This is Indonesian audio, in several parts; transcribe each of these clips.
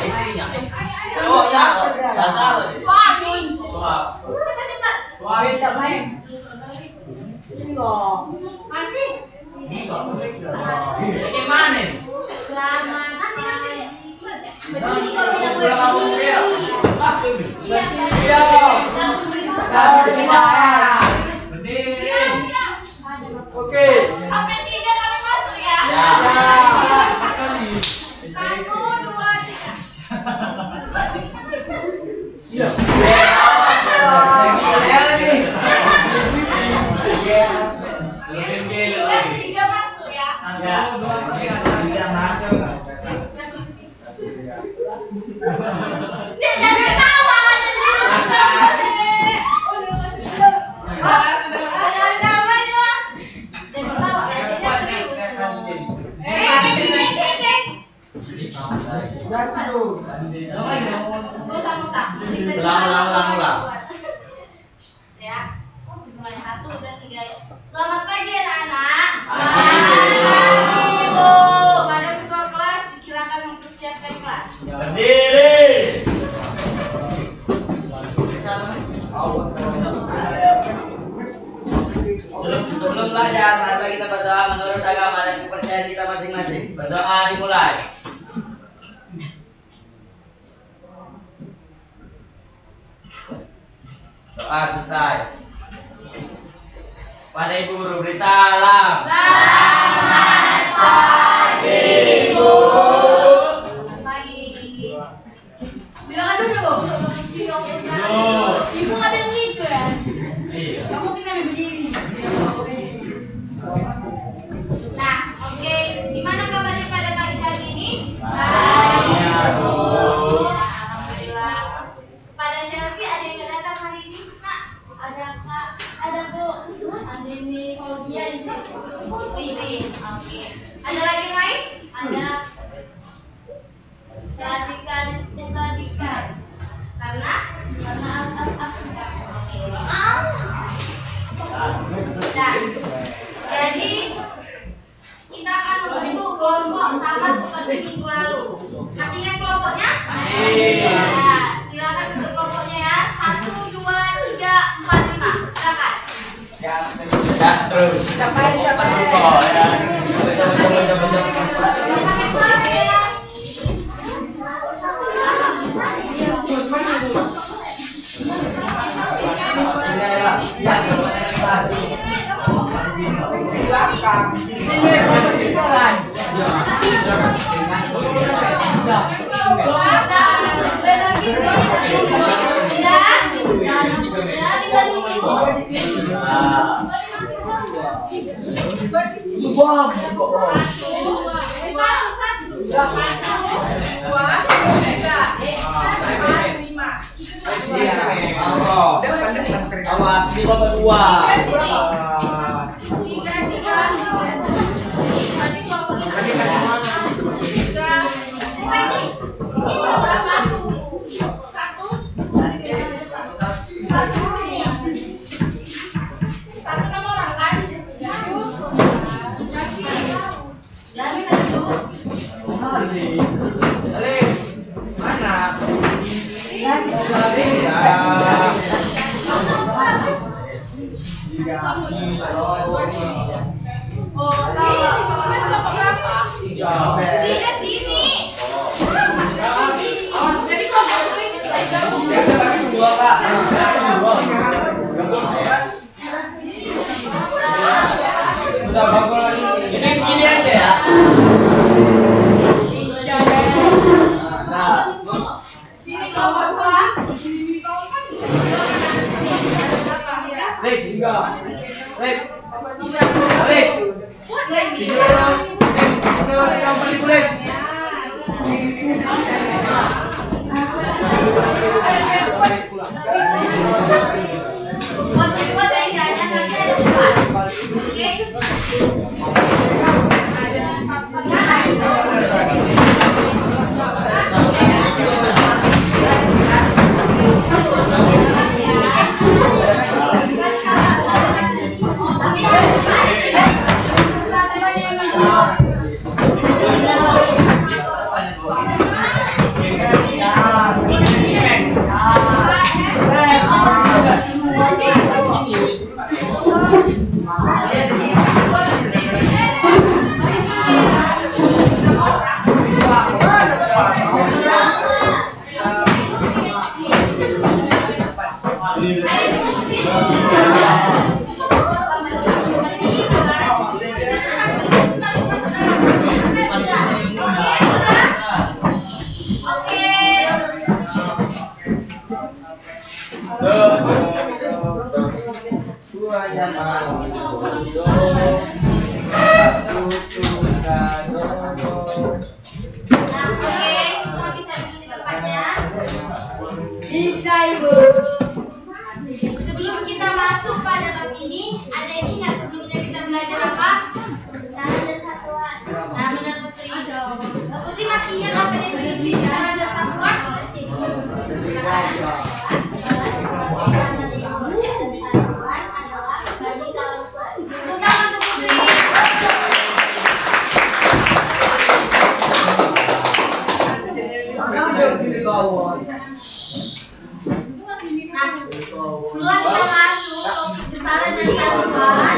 Istrinya. Oh ya, suami. Suami tak main. Gimana? Selamat Oke. Sampai 3 kami masuk ya. Ya. Sekali. 1, 2, 3. Iya. Tiga masuk ya. Jangan ketawa. Ulang. Ya, mulai 1 dan 3. Selamat pagi anak-anak. Pagi. Ibu, pada ketua kelas silakan mempersiapkan kelas. Berdiri. Sebelum belajar, mari kita berdoa menurut agama dan kepercayaan kita masing-masing. Berdoa dimulai. Doa selesai. Pada ibu guru beri salam. Selamat pagi, Ibu. Selamat pagi. Silakan duduk. Ibu nggak bilang gitu ya? Iya. Kamu kenapa berdiri? Nah, oke. Gimana kabarnya pada pagi hari ini? Baik, Bu. Alhamdulillah. Kepada Chelsea ada yang nggak datang hari ini? Nak, ada Kak, ada Bu, ada ini Claudia ini. Oh izin, oke. Ada lagi yang lain? Ada Jadikan. Karena Nah, jadi kita akan membentuk kelompok sama seperti minggu lalu. Masih ingat kelompoknya? Masih. Ya, silakan bentuk kelompoknya ya. 1, 2, 3, 4, 5. Silakan. Gas terus. Capai. Oh ya. Awas, ini bapak dua. Ini gini aja ya. Tapi Bisa, Ibu. Sebelum kita masuk pada bab ini, ada yang ingat sebelumnya kita belajar apa? Bisaran dan satuan. Nah, benar Putri. Putri masih ingat apa yang berisi bisaran dan satuan? Bisaran dan satuan adalah bagi dalam ukuran. Bukan untuk Putri. Nah, setelah kita masuk besaran dan satuan,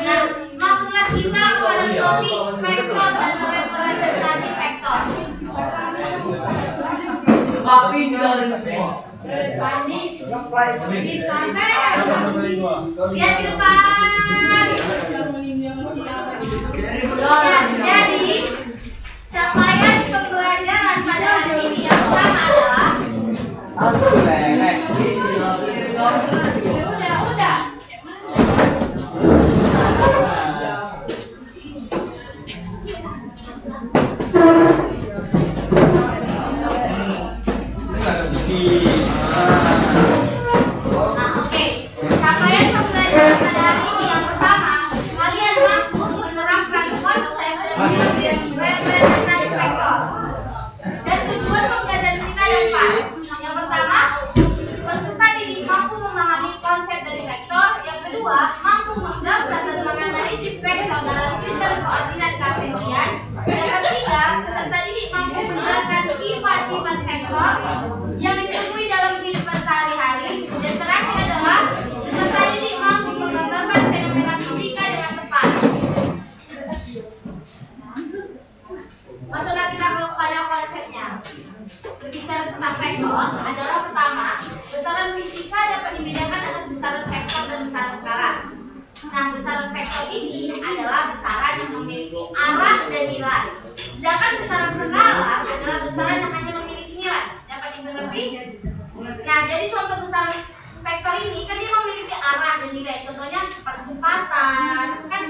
nah, masuklah kita kepada topik vektor dan representasi vektor. Lihat di depan. Ya, jadi capaian pembelajaran pada hari ini yang pertama adalah udah. Nah, oke. Capaian pembelajaran pada hari ini yang pertama, kalian mampu menerapkan konsep dan representasi vektor. Dan tujuan pembelajaran kita yang pas. Yang pertama, peserta didik mampu memahami konsep dari vektor. Yang kedua, mampu mendaftar dan menganalisis vektor dalam sistem koordinat kartesian. Yang ketiga, peserta didik mampu menjelaskan sifat-sifat vektor yang ditemui dalam kehidupan sehari-hari. Dan terakhir adalah peserta didik mampu menggambarkan fenomena fisika dengan tepat. Masuklah kita kepada konsepnya. Berbicara tentang vektor adalah pertama, besaran fisika dapat dibedakan atas besaran vektor dan besaran skalar. Nah, besaran vektor ini adalah besaran yang memiliki arah dan nilai. Sedangkan besaran skalar adalah besaran yang hanya memiliki nilai. Dapat dimengerti? Nah, jadi contoh besaran vektor ini kan dia memiliki arah dan nilai. Contohnya percepatan. Kan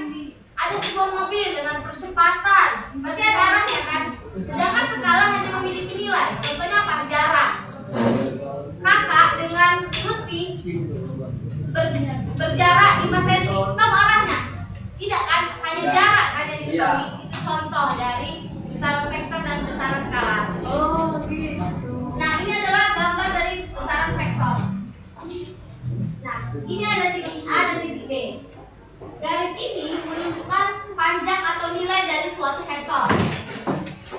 ada sebuah mobil dengan percepatan, berarti ada arahnya kan? Sedangkan skala hanya memiliki nilai. Contohnya apa? Jarak. Kakak dengan Lutfi berjarak 5 cm. Tahu arahnya? Tidak kan? Hanya jarak, hanya diketahui. Itu contoh dari besaran vektor dan besaran skala. Nah, ini adalah gambar dari besaran vektor. Nah, ini ada titik A dan titik B. Garis ini menunjukkan panjang atau nilai dari suatu vektor.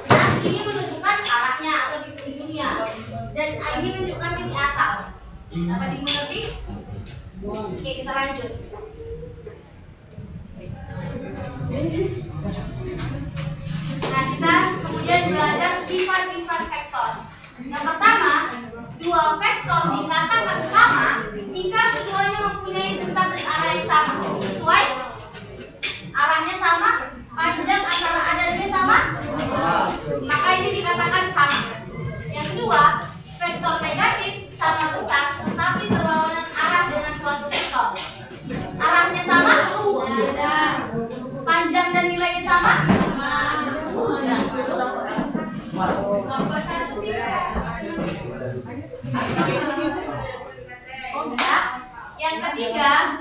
Nah, ini menunjukkan arahnya atau titik ujungnya. Dan ini menunjukkan titik asal. Dapat dimengerti? Oke, kita lanjut. Nah, kita kemudian belajar sifat-sifat vektor. Yang pertama, dua vektor dikatakan sama jika keduanya mempunyai besar dan arah yang sama. Sesuai? Arahnya sama, panjang antara A dan B sama, maka ini dikatakan sama. Yang kedua, vektor negatif sama besar tetapi berlawanan arah dengan suatu vektor. Arahnya sama? Panjang dan nilainya sama? Yang ketiga,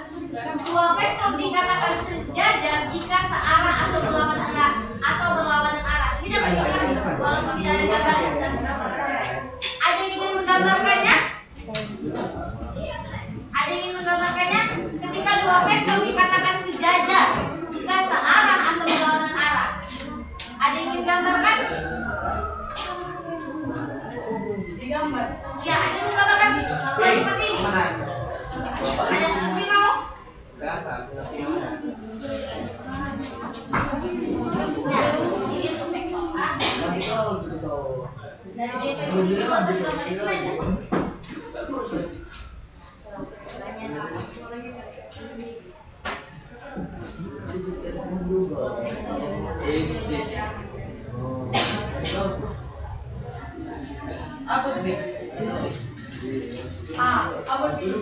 dua vektor dikatakan sejajar jika searah atau berlawanan arah. Ini dapat dimengerti walaupun tidak ada gambarnya. Ada yang ingin menggambarkannya? Ada yang ingin menggambarkannya? Ketika dua vektor dikatakan sejajar jika searah atau berlawanan arah. Ada yang ingin gambarkan? digambar. Ya, ada menggambarkan buat seperti ini. Mana? Ada seperti mau? Berapa? Ya, ini untuk vektor A. Dari definisi ini untuk gambar di slide ya? Isi. Apa tuh? Apa nih?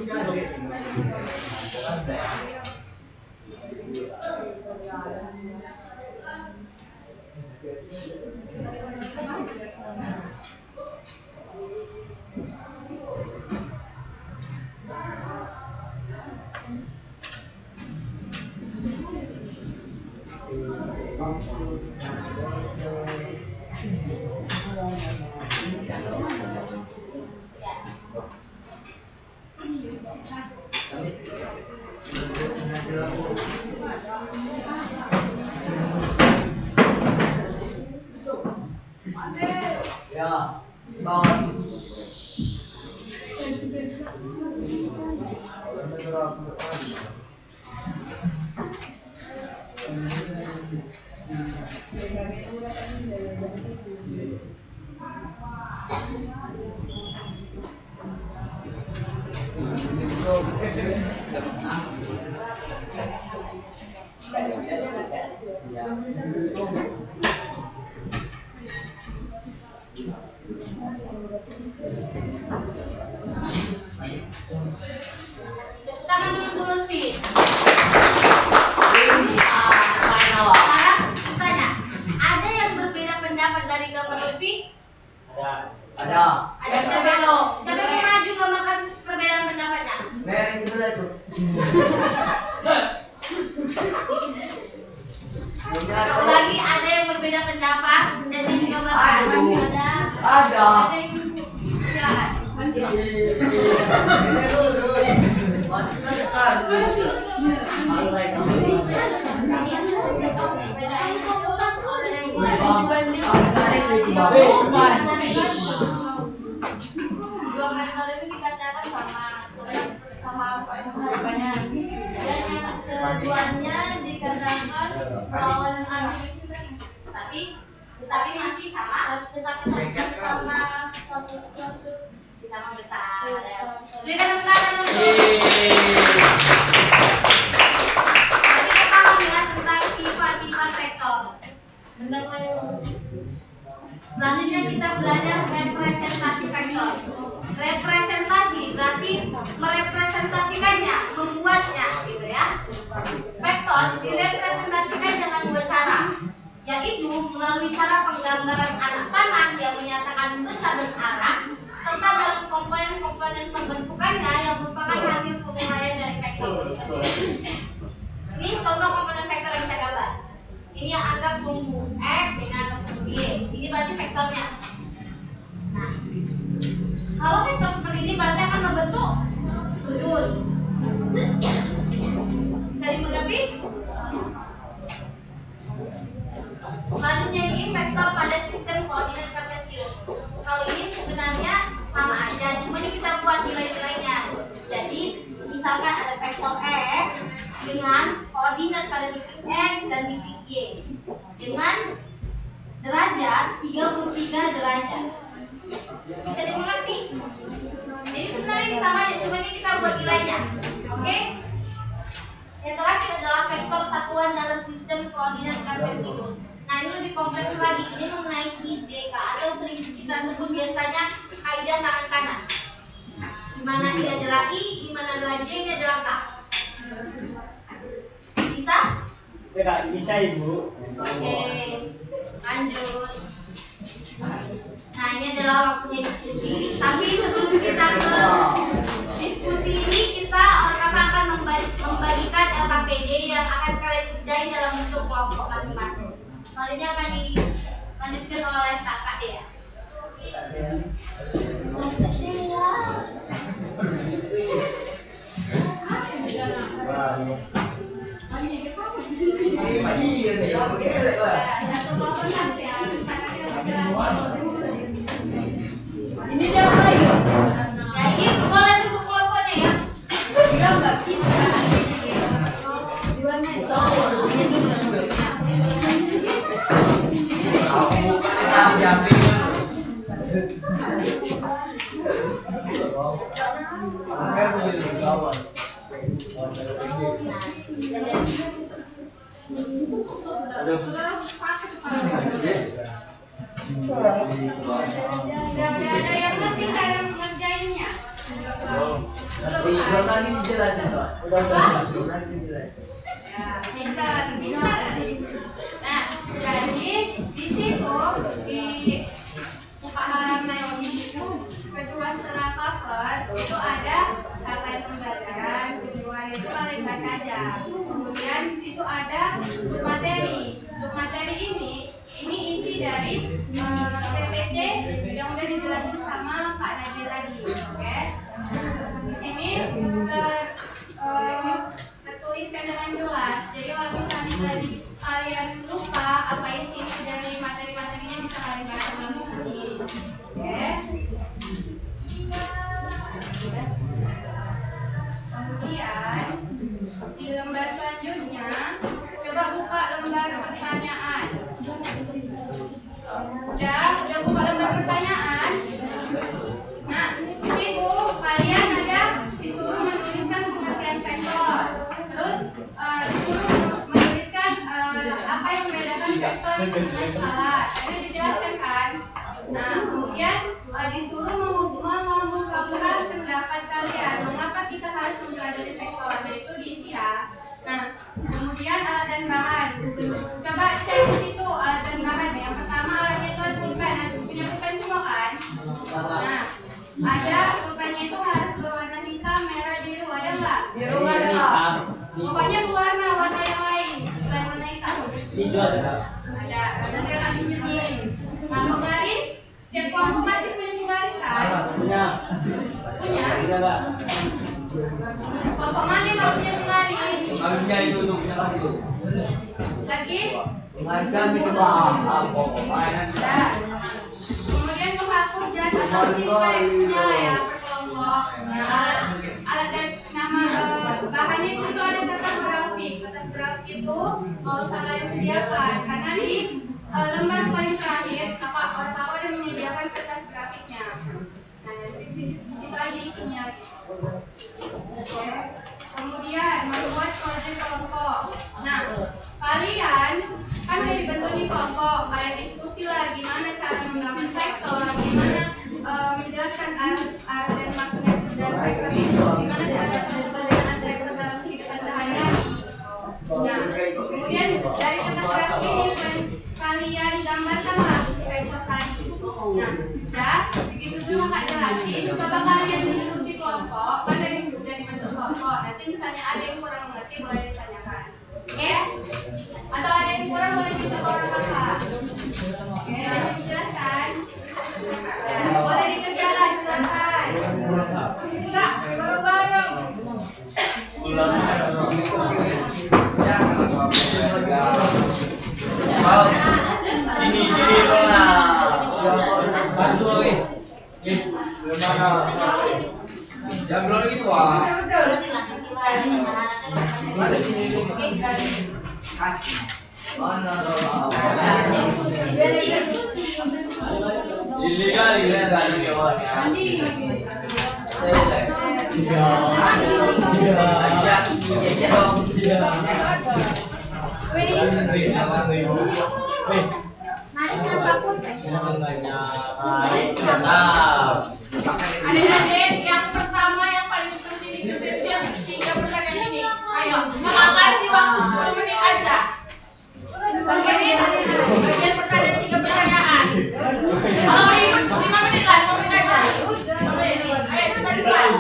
Ya, ton. Tepuk tangan turun-turun, Fit. Sekarang tanya, ada yang berbeda pendapat dari gambar Lutfi? Ada. Ada siapa? Siapa yang mau maju gambarkan perbedaan pendapatnya? Merah itu lah tuh. Lagi ada yang berbeda pendapat dan ini digambarkan. Aduh. Ada. Ada. Ada yang silakan. Dua vektor itu dikatakan sama apa harapannya, dan yang keduanya dikatakan perlawanan arah, tetapi masih sama, sama besar. Berikan tepuk tangan dulu. Jadi kita paham ya tentang sifat-sifat vektor. Selanjutnya kita belajar representasi vektor. Representasi berarti merepresentasikannya, membuatnya, gitu ya. Vektor direpresentasikan dengan dua cara, yaitu melalui cara penggambaran anak panah yang menyatakan besar dan arah, serta dalam komponen-komponen pembentukannya yang merupakan hasil penguraian dari vektor itu sendiri. Ini contoh komponen vektor yang kita gambar. Ini yang anggap sumbu X, ini anggap sumbu Y. Ini berarti vektornya. Nah, kalau vektor seperti ini berarti akan membentuk sudut. Bisa dimengerti? Selanjutnya ini vektor pada sistem koordinat kartesius. Kalau ini sebenarnya sama aja, cuma ini kita buat nilai-nilainya. Jadi, misalkan ada vektor X dengan koordinat pada titik X dan titik Y dengan derajat 33 derajat. Bisa dimengerti? Jadi sebenarnya ini sama aja, cuma ini kita buat nilainya. Oke? Yang terakhir adalah vektor satuan dalam sistem koordinat kartesius. Nah, ini lebih kompleks lagi. Ini mengenai IJK atau sering kita sebut biasanya kaidah tangan kanan. Di mana ini adalah I, di mana adalah J, ini adalah K. Bisa? Bisa Ibu. Oke, lanjut. Nah, ini adalah waktunya diskusi. Tapi sebelum kita ke diskusi ini, kakak akan membagikan LKPD yang akan kalian kerjain dalam bentuk kelompok masing-masing. Selanjutnya akan dilanjutkan oleh kakak ya. Satu kelompok satu ya. Ini dia Udah ada yang ngerti cara mengerjainnya? Belum lagi dijelasin, Pak. Belum lagi dijelasin. Ya, pintar. Nah, jadi di situ di buka halaman kedua setelah cover itu ada capaian pembelajaran, tujuan itu kalian baca aja. Kemudian di situ ada submateri. Submateri ini isi dari PPT yang udah dijelasin sama Kak Najib tadi, oke? Di sini tertuliskan dengan jelas. Jadi kalau misalnya tadi kalian lupa apa isi dari materi-materinya bisa kalian baca di sini, oke? Kemudian di lembar selanjutnya coba buka lembar pertanyaan. Udah buka lembar pertanyaan. Nah, di situ kalian ada disuruh menuliskan pengertian vektor. Terus disuruh menuliskan apa yang membedakan vektor dengan skalar. Tadi dijelaskan kan? Nah, kemudian disuruh mengungkapkan pendapat kalian mengapa kita harus mempelajari vektor. Dan itu diisi ya. Nah, kemudian alat dan bahan. Coba cek di situ alat dan bahan. Yang pertama alatnya itu ada pulpen. Punya pulpen semua kan? Nah, ada pulpennya itu harus berwarna hitam, merah, biru. Ada nggak? Biru ada. Pokoknya warna yang lain selain warna hitam. Hijau ada. Ada. Nanti akan pinjemin. Nah, penggaris. Setiap kelompok pasti punya penggaris kan? Punya. Punya. Punya nggak? Kelompok mana yang punya penggaris? Punya itu untuk punya itu. Lagi? Mengajarkan itu apa? Mainan. Ada. Kemudian penghapus dan atau teksnya ya per kelompok. Nah, alat dan nama bahannya itu ada kertas grafik. Kertas grafik itu mau usah kalian sediakan karena di lembar paling terakhir orang ada menyediakan kertas grafiknya. Nah, di situ aja isinya. Oke. Kemudian membuat proyek kelompok. Nah, kalian kan udah dibentuk di kelompok, kalian diskusi lah gimana cara menggambar vektor, gimana menjelaskan arah dan magnitudo dan vektor itu, gimana cara perbandingan vektor dalam kehidupan sehari-hari. Nah, kemudian dari kertas grafik ini kalian gambarkanlah vektor tadi. Nah, udah segitu dulu Kak jelasin. Coba kalian diskusi kelompok, kan dari udah dibentuk kelompok. Nanti misalnya ada yang kurang mengerti boleh ditanyakan. Oke? Atau ada yang kurang boleh cerita ke orang kakak. Oke, ada dijelaskan. Nah, boleh dikerjakan, silakan. Enggak, bareng-bareng. Ini bola. Bantu lagi. Jam berapa gitu, Pak? Diskusi. Ini kali tadi Adik-adik, yang pertama yang paling penting itu yang 3 pertanyaan ini. Ayo, mengatasi waktu 10 menit aja. 10 menit, bagian pertanyaan 3 pertanyaan. Kalau mau ikut 5 menit lah, 5 menit aja. 5 menit. Ayo cepat-cepat.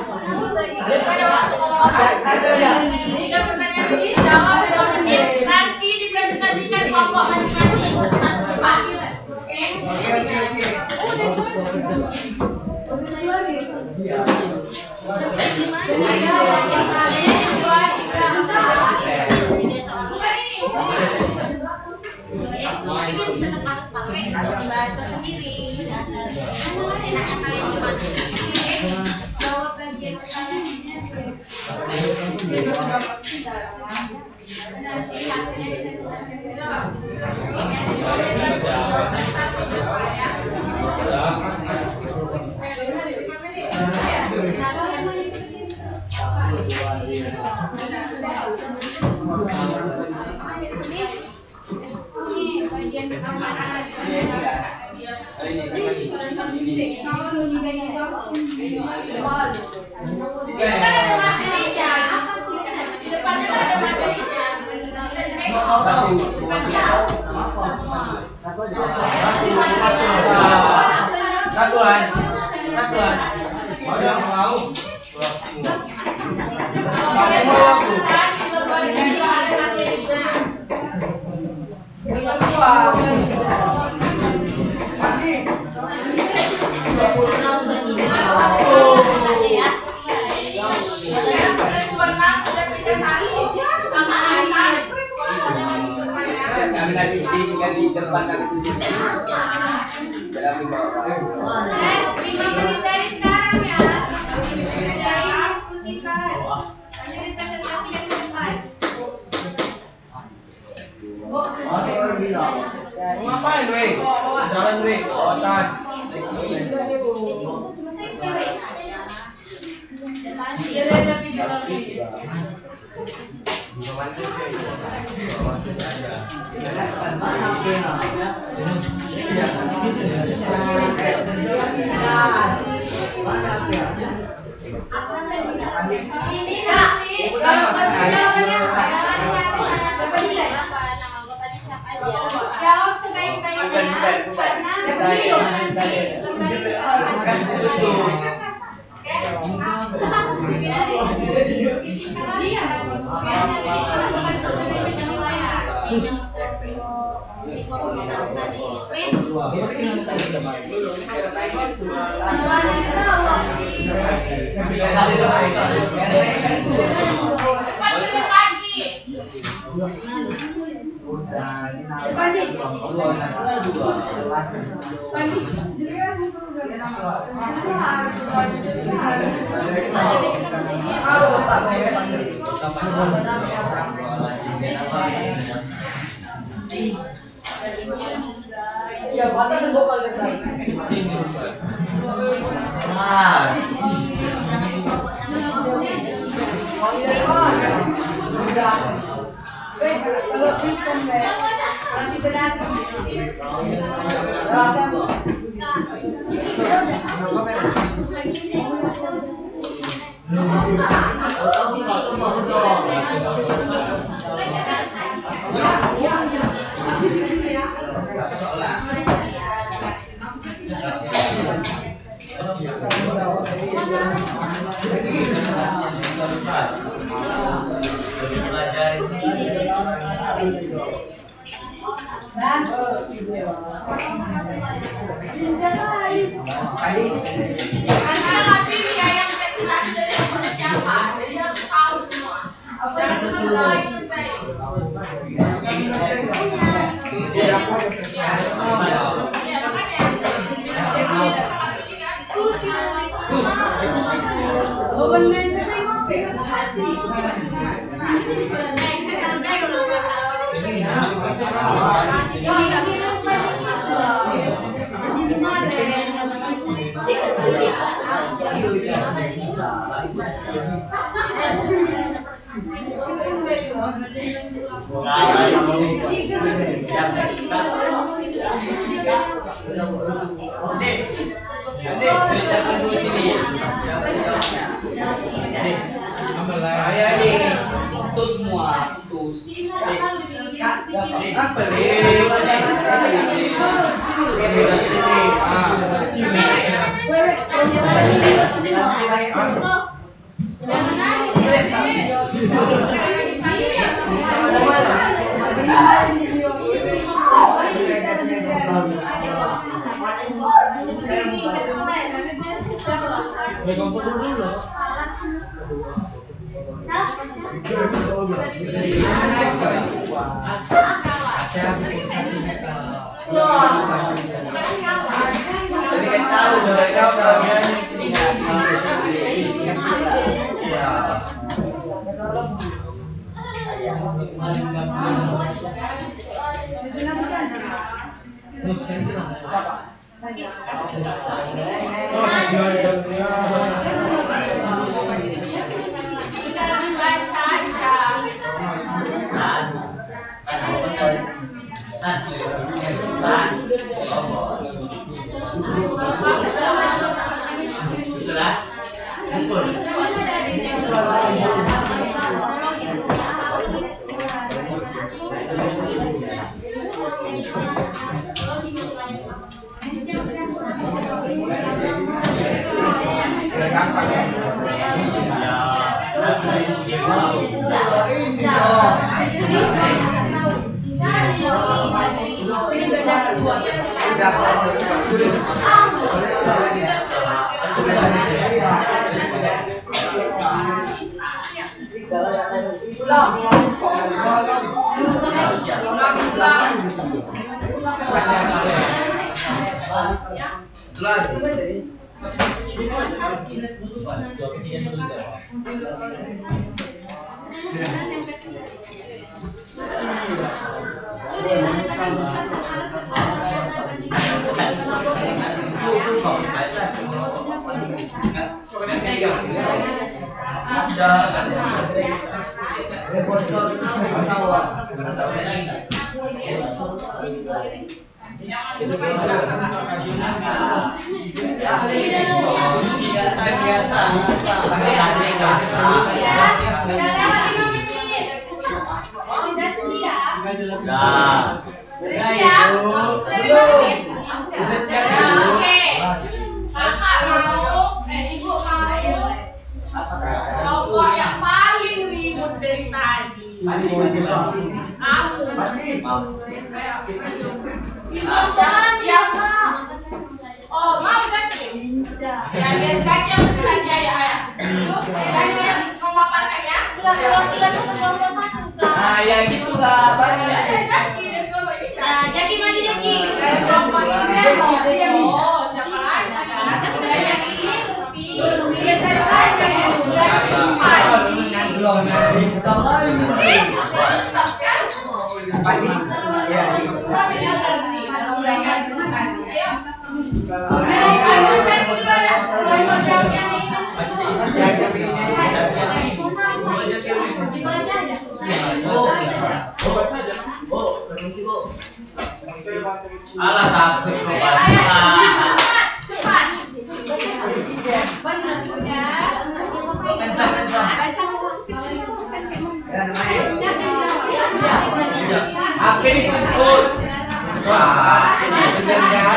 Ada waktu ngomong. 3 pertanyaan ini jawab 5 menit. Nanti dipresentasikan kelompok masing-masing. Cepat. Oke? Bahasa sendiri. Enaknya kalian gimana? Jawab bagian pertanyaannya. Nanti hasilnya dipresentasikan. Ini bagian keamanan. Di sini kan ada materinya. Di depannya kan ada materinya. Satuan. Mau yang mau. Kami lagi di depan kami di dalam bawah. 5 menit dari sekarang ya. Diskusikan. Lanjutin presentasinya ke depan. Mau ngapain, Wei? Jalan, Wei. Oh, tas. Ini nanti jawab sebaik-baiknya karena Ya, batas enggak kalau Saya ini itu semua tus. Itulah. Kumpul. Kelompok yang paling ribut dari tadi. Kamu. Oh, mau ganti? Ya, biar ganti yang mesti kasih ayah. Ganti yang mau makan ya? Nah, ya gitulah. Jaki mandi Jaki. Kelompok ini oh, siapa lagi? Alah takut apa ini kumpul? Wah, sebentar,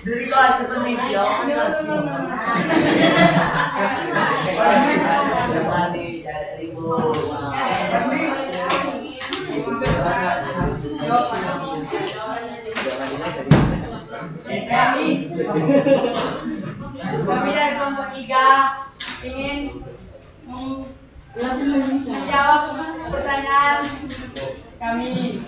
Diri kau seperti dia. Kami dari kelompok 3 ingin menjawab pertanyaan kami.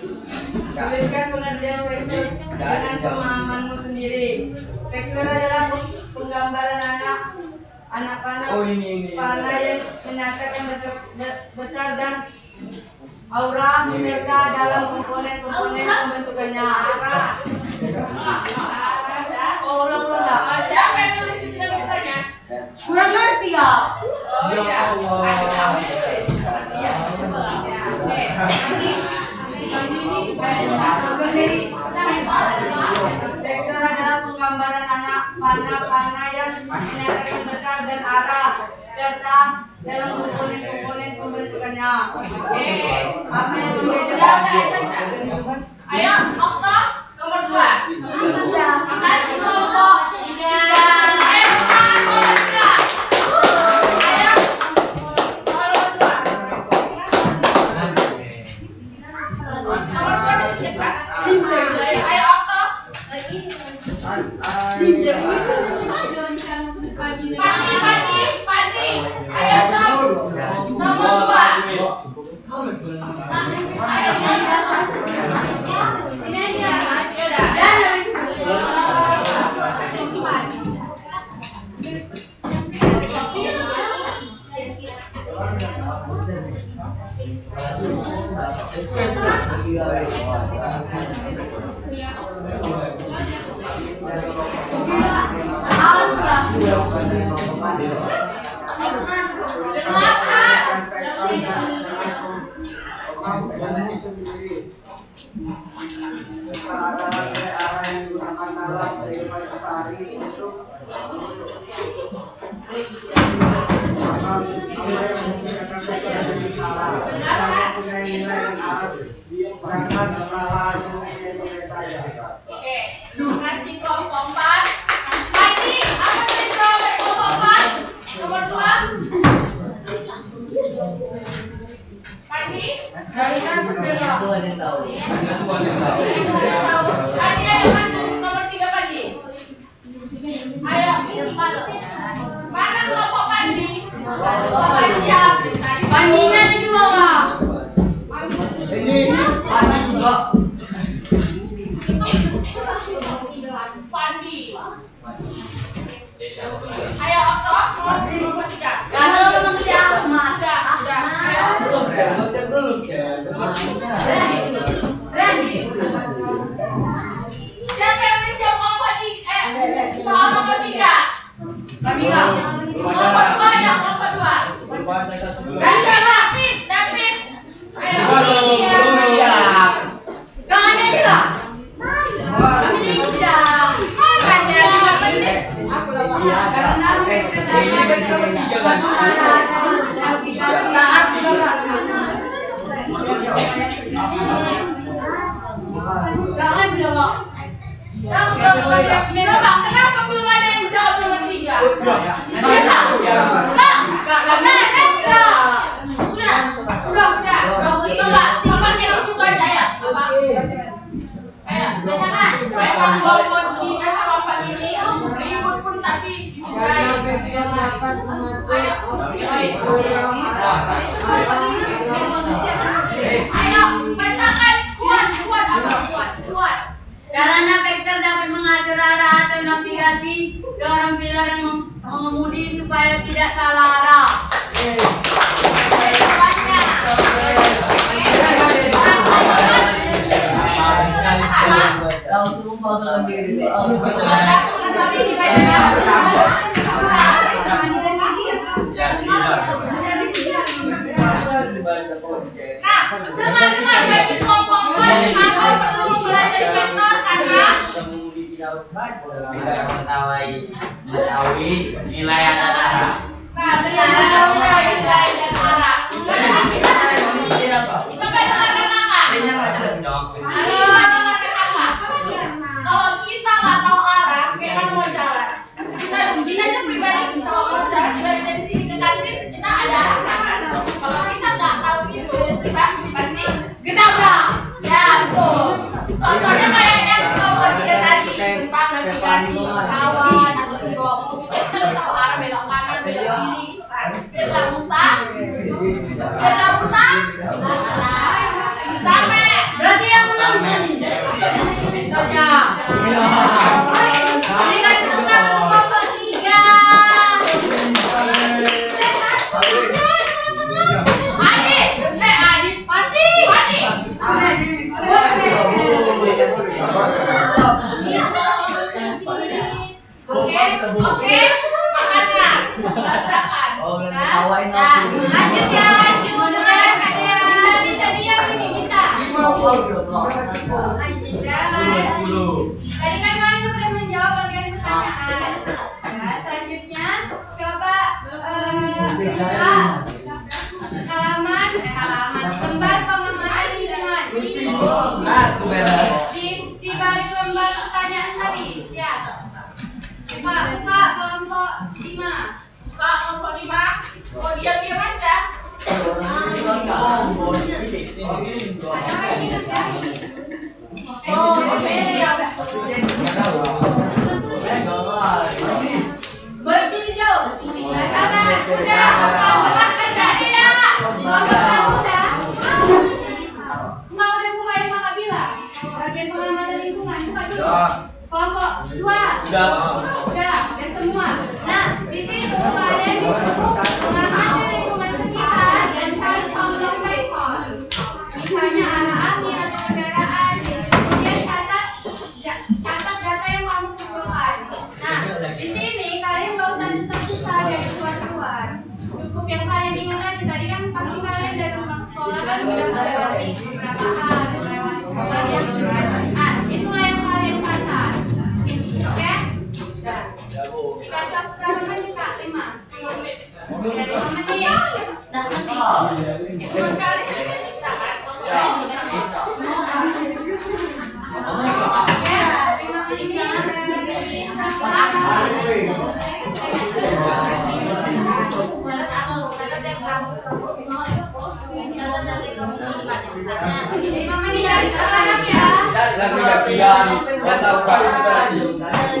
Tuliskan pengertian vektor dengan pemahamanmu sendiri. Vektor adalah penggambaran anak panah yang menyatakan besar dan aura serta dalam komponen-komponen pembentukannya. Oh, ulang. Siapa yang nulis itu ceritanya? Kurang ngerti ya? Ya Allah. Vektor adalah penggambaran anak panah yang menyatakan besar dan arah serta dalam komponen-komponen pembentukannya. Oke. Apa yang Udah, membedakan? Ayo, Okto, nomor 2. Makasih kelompok 3. Ayo, tangan nomor 3. Ayo, soal nomor 2. Nomor 2 dari siapa? Ayo, Okto. Pandi. Ayo, Sob. Nomor 2. Oke, kasih kelompok 4. Pandi, apa tadi jawaban kelompok 4? Nomor 2. Pandi? Saya kan berdua. Itu ada yang tahu. Tahu. Pandi, ayo maju nomor 3 Pandi. Ayo. Mana kelompok Pandi? Oh, siap. Pandinya ada 2 orang. Ini Pandi juga. Pandi. Ayo, Okto, nomor 3. Kalau memang tidak Ahmad. Udah. Ayo. Randy. Siapa yang bisa kelompok 3? Soal nomor 3. Kamila. Nomor 2 ya, nomor 2. David. Ayo. Iya. Tangannya juga. Kami tidak. Makanya 5 menit. Karena Ini bagi bertiga kan. Jangan dong. Coba, kenapa belum ada yang jawab nomor 3? Udah. Coba, nomor ini situ aja ya. Ayo, tanyakan. Memang kelompok 3 sama 4 ini ribut pun tapi Ayo, bacakan. Kuat. Sarana vektor dapat mengatur arah atau navigasi seorang pilot yang mengemudi supaya tidak salah arah. Tahu tuh mau sendiri. Teman-teman bagi kelompok kenapa perlu belajar vektor karena Bisa mengetahui nilai dan arah. benar nilai dan arah. Coba dengarkan kakak. Kalau kita nggak tahu arah, kita mau jalan. Kita aja pribadi kalau mau jalan dari sini ke kantin, kita ada arahnya kan. Kalau kita nggak tahu itu, kita pasti Ketabrak. ya tuh. Contohnya kayak yang nomor 3 tadi tentang navigasi pesawat atau bawa mobil, kita nggak tahu arah belok kanan belok kiri gitu kan. Biar nggak buta. Berarti yang menang Toja. Ini kan tentang kelompok 3. Oke, makanya bacakan. Lanjut ya, lanjut. Bisa diam ini bisa. Tadi kan kalian sudah menjawab bagian pertanyaan. Nah, selanjutnya coba Halaman lembar pengembangan lingkungan. Nah, itu beres. Di balik lembar pertanyaan tadi, ya. Buka kelompok 5. Kak, kelompok 5. Oh, diam-diam aja. Berdiri jauh. Udah. Dengarkan dari ya. Enggak udah buka yang Kakak bilang. Bagian pengamatan lingkungan, buka dulu. Kelompok 2. Udah semua. Nah, di situ kalian disuruh mengamati lingkungan sekitar dan harus memegang paper. Misalnya arah angin atau kendaraan. Kemudian catat data yang kamu kumpulkan. Nah, di sini kalian nggak usah susah-susah dari keluar-keluar. Cukup yang kalian ingat aja. Tadi kan pasti kalian dari rumah ke sekolah kan udah melewati beberapa hal, melewati sekolah yang nah, itulah yang kalian catat. Oke? Dikasih waktu berapa menit Kak? 5 menit. Udah 5 menit. Cuma kali ini bisa kan? Ya, 5 menit.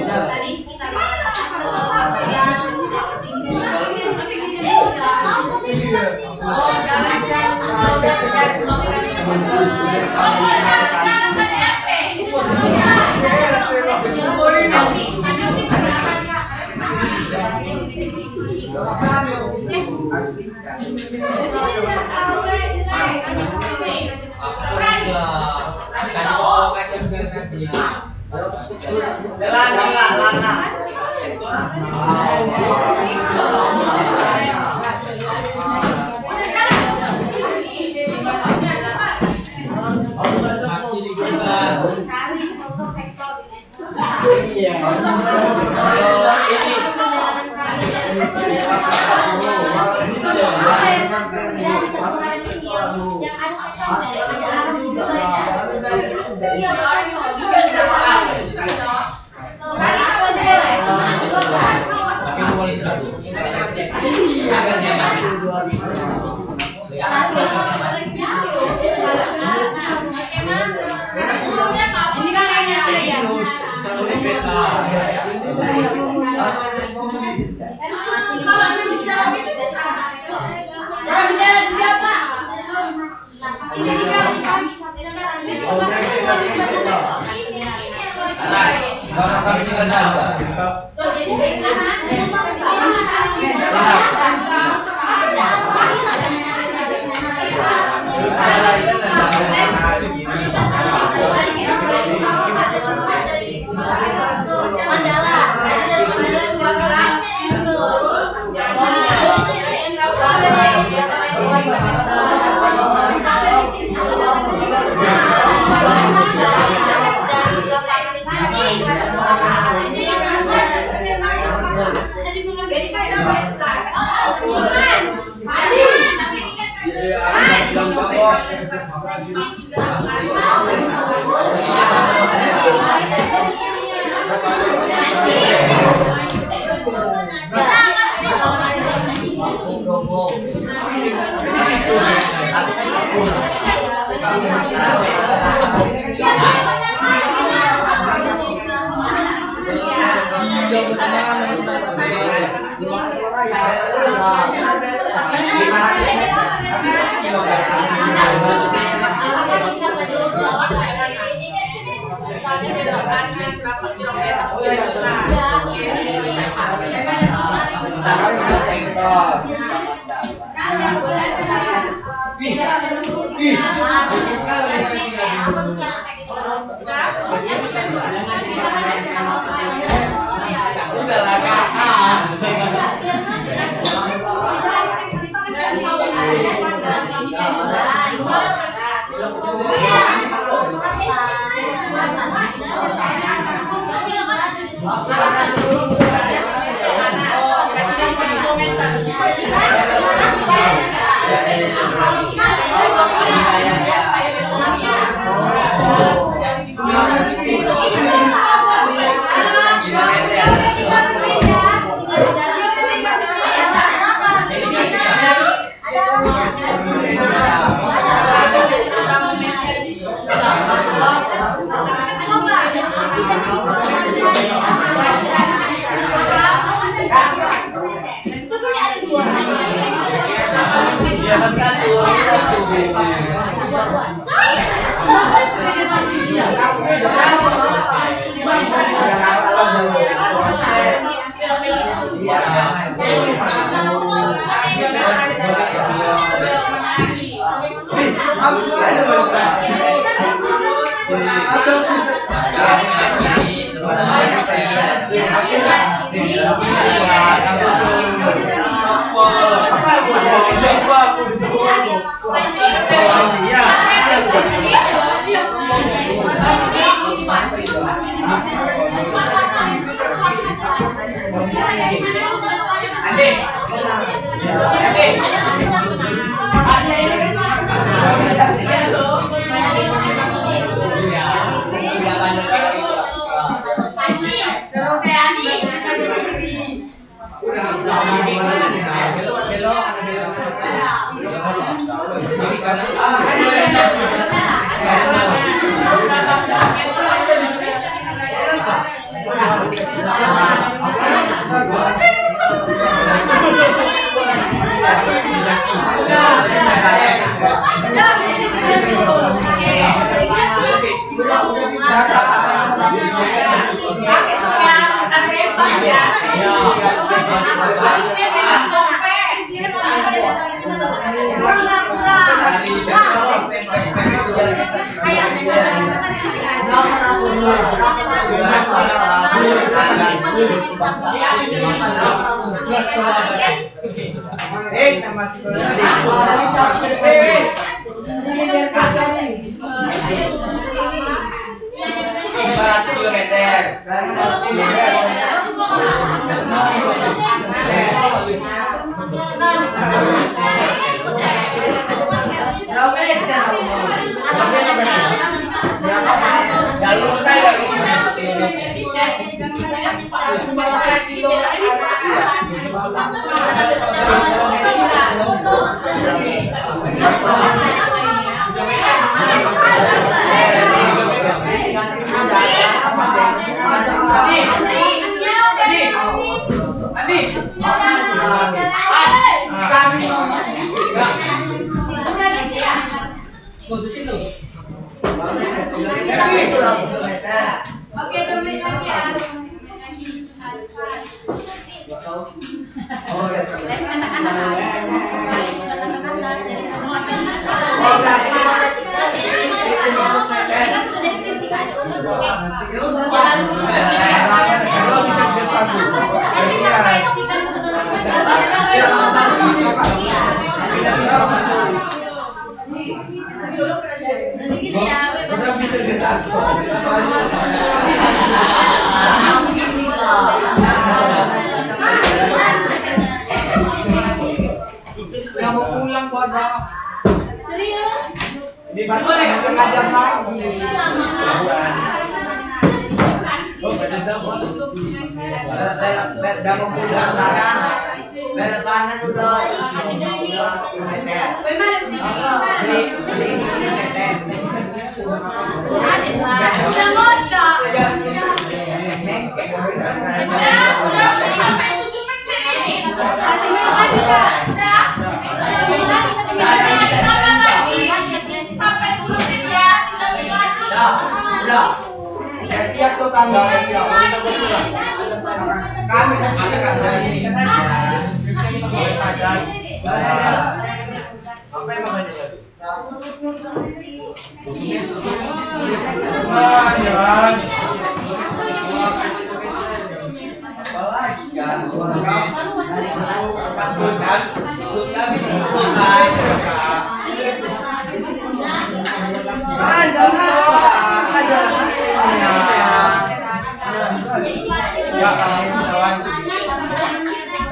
Tadi sekitar Cari foto vektor Iya. ini kan hanya ada yang Kalau yang dijawab itu Iya. Tentunya ada dua. Iya kan kan Terus saya Andi. Jalur saya Oke, domik lagi ya. Kamu pulang pada Serius? di Batu setengah jam lagi. Udah mau pulang sekarang. Berpanas udah. Udah ngocok. Udah sampai 7 menit ini. Sampai 10 menit ya. Udah. Ya siap tuh kami. Kami kasih Apa yang namanya tadi?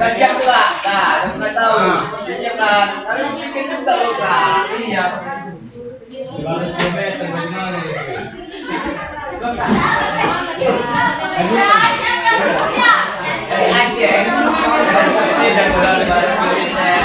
Siap pula, nah, kita tahu. Siap kan? Harus bikin juga luka. Iya. 200 meter bagaimana nih? Aceh. Ini dan mulai baru kuliner.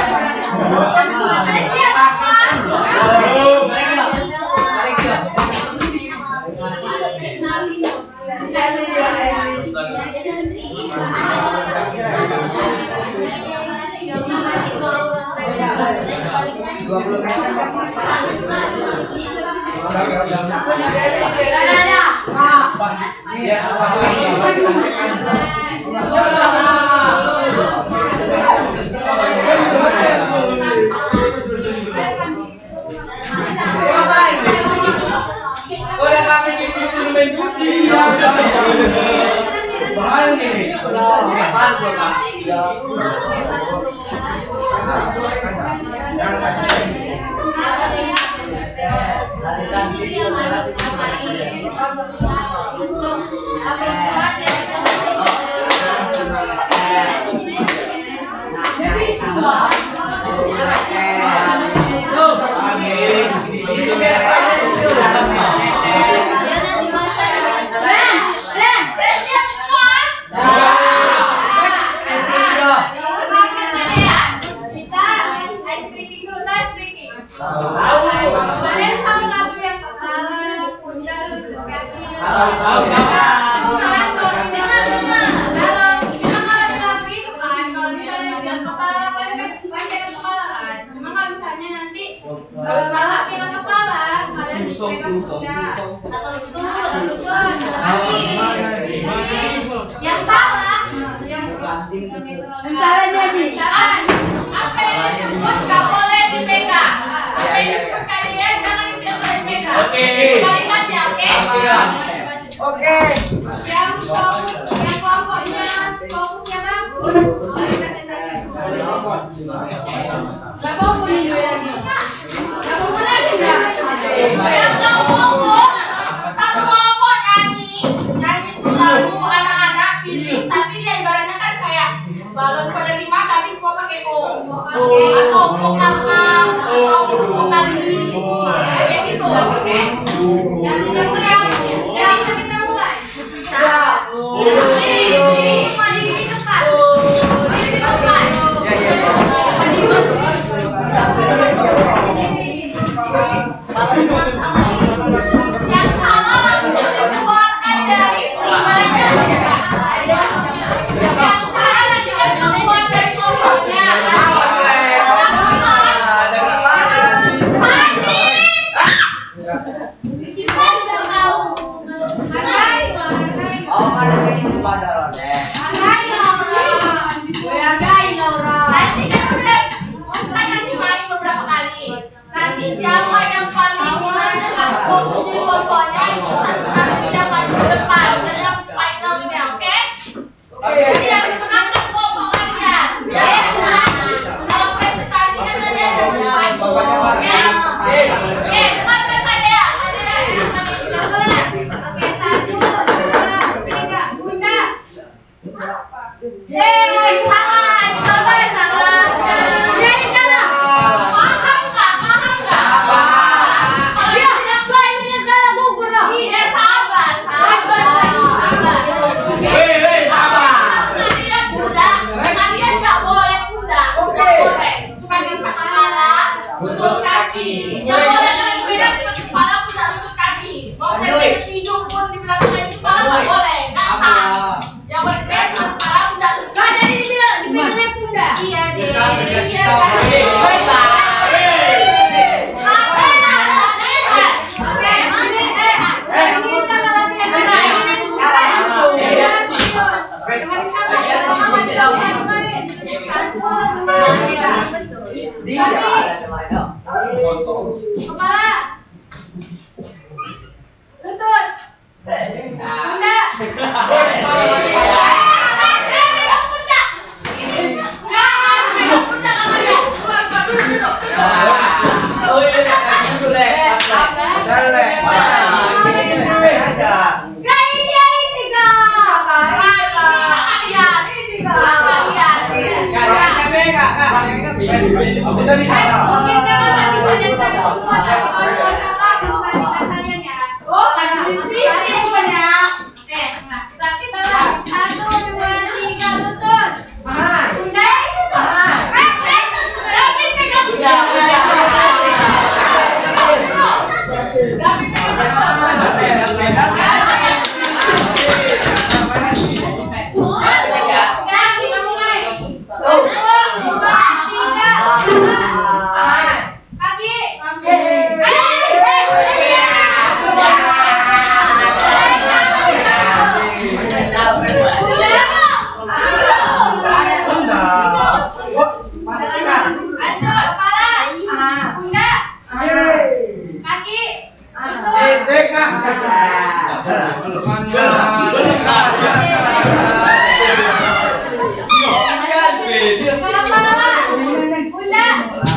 Kepala, pundak,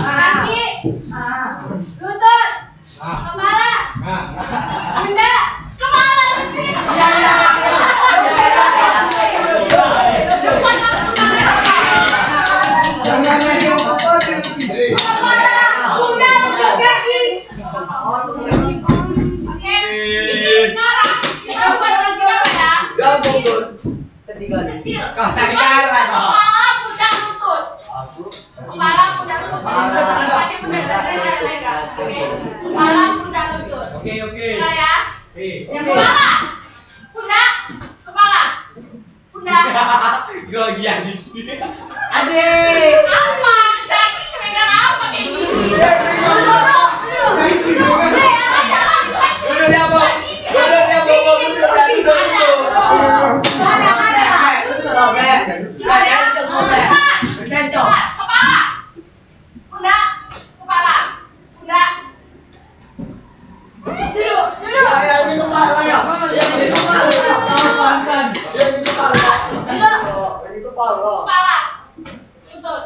kaki, lutut, kepala, pundak, kepala. Oke. Sekarang kita buat lagi apa ya? Kecil. Kepala, pundak, lutut. Kepala, pundak, lutut. Pakai pundak lebar. Oke. Kepala, pundak, lutut. Oke. Dengar ya. Kepala, pundak, kepala, pundak. Grogian. Adik. Apa? Jadi pegang apa kayak gini? Kepala, pundak, kepala, pundak. Kepala, lutut,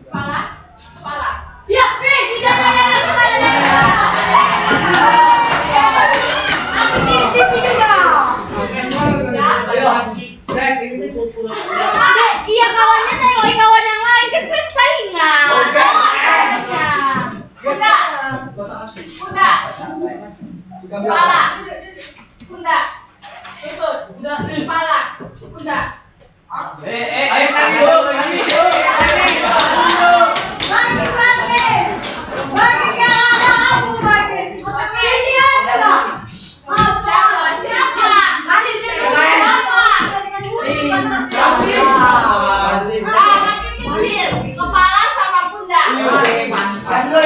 kepala, kepala. Ya, tidak. Aku titip juga. Iya kawannya tengok kawan yang lain kan saingan. Pundak, pundak, kepala, pundak, lutut, kepala, pundak. Makin kecil, kepala sama pundak. Satu,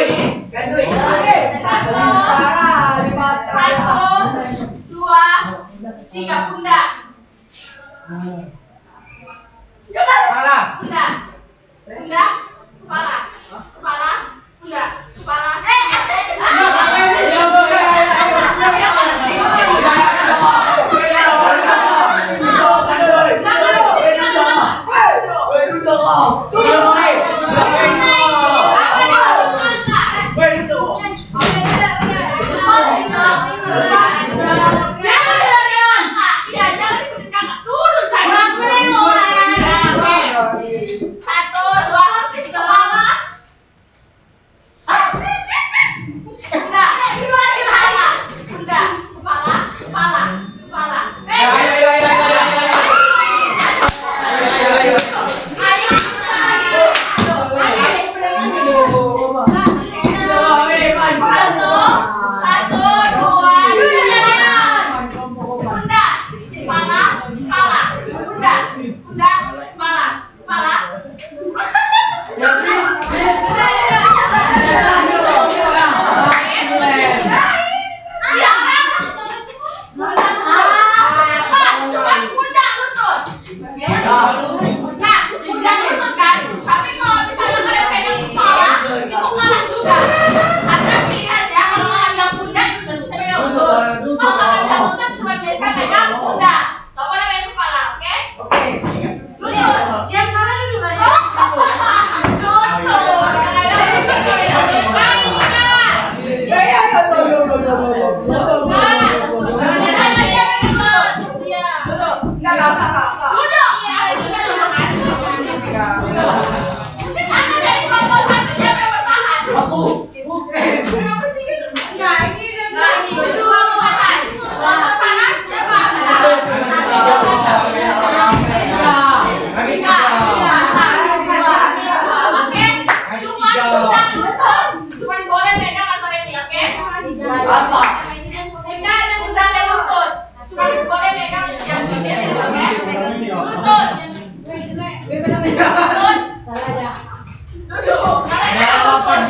dua, tiga pundak. Pundak, pundak, kepala, kepala, pundak, kepala. Satu, dua, kepala. Pundak, kepala, pundak, kepala, kepala, kepala. Satu, dua, pundak, kepala, kepala, pundak, pundak, kepala, kepala. Cuma pundak lutut. Nah, pundak lutut kan. Tapi kalau misalnya kalian pegang kepala, itu kalah juga. Ada pilihan ya, kalau ada pundak cuma bisa pegang lutut. Kalau ada lutut cuma bisa pegang pundak. Gak boleh pegang kepala, oke? Lutut. Yang kanan dulu aja. Cuman boleh pegang atau ini, oke? Pundak dan lutut. Cuman boleh pegang yang ini, oke? Lutut. Lutut. Duduk. Lutut.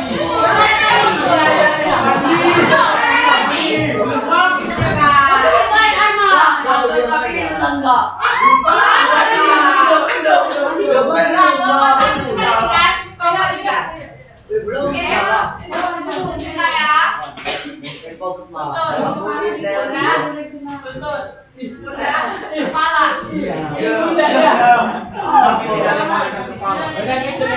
Bunda, kepala. Iya. Bunda ya. Tapi tidak ada malaikat kepala. Lo, oke.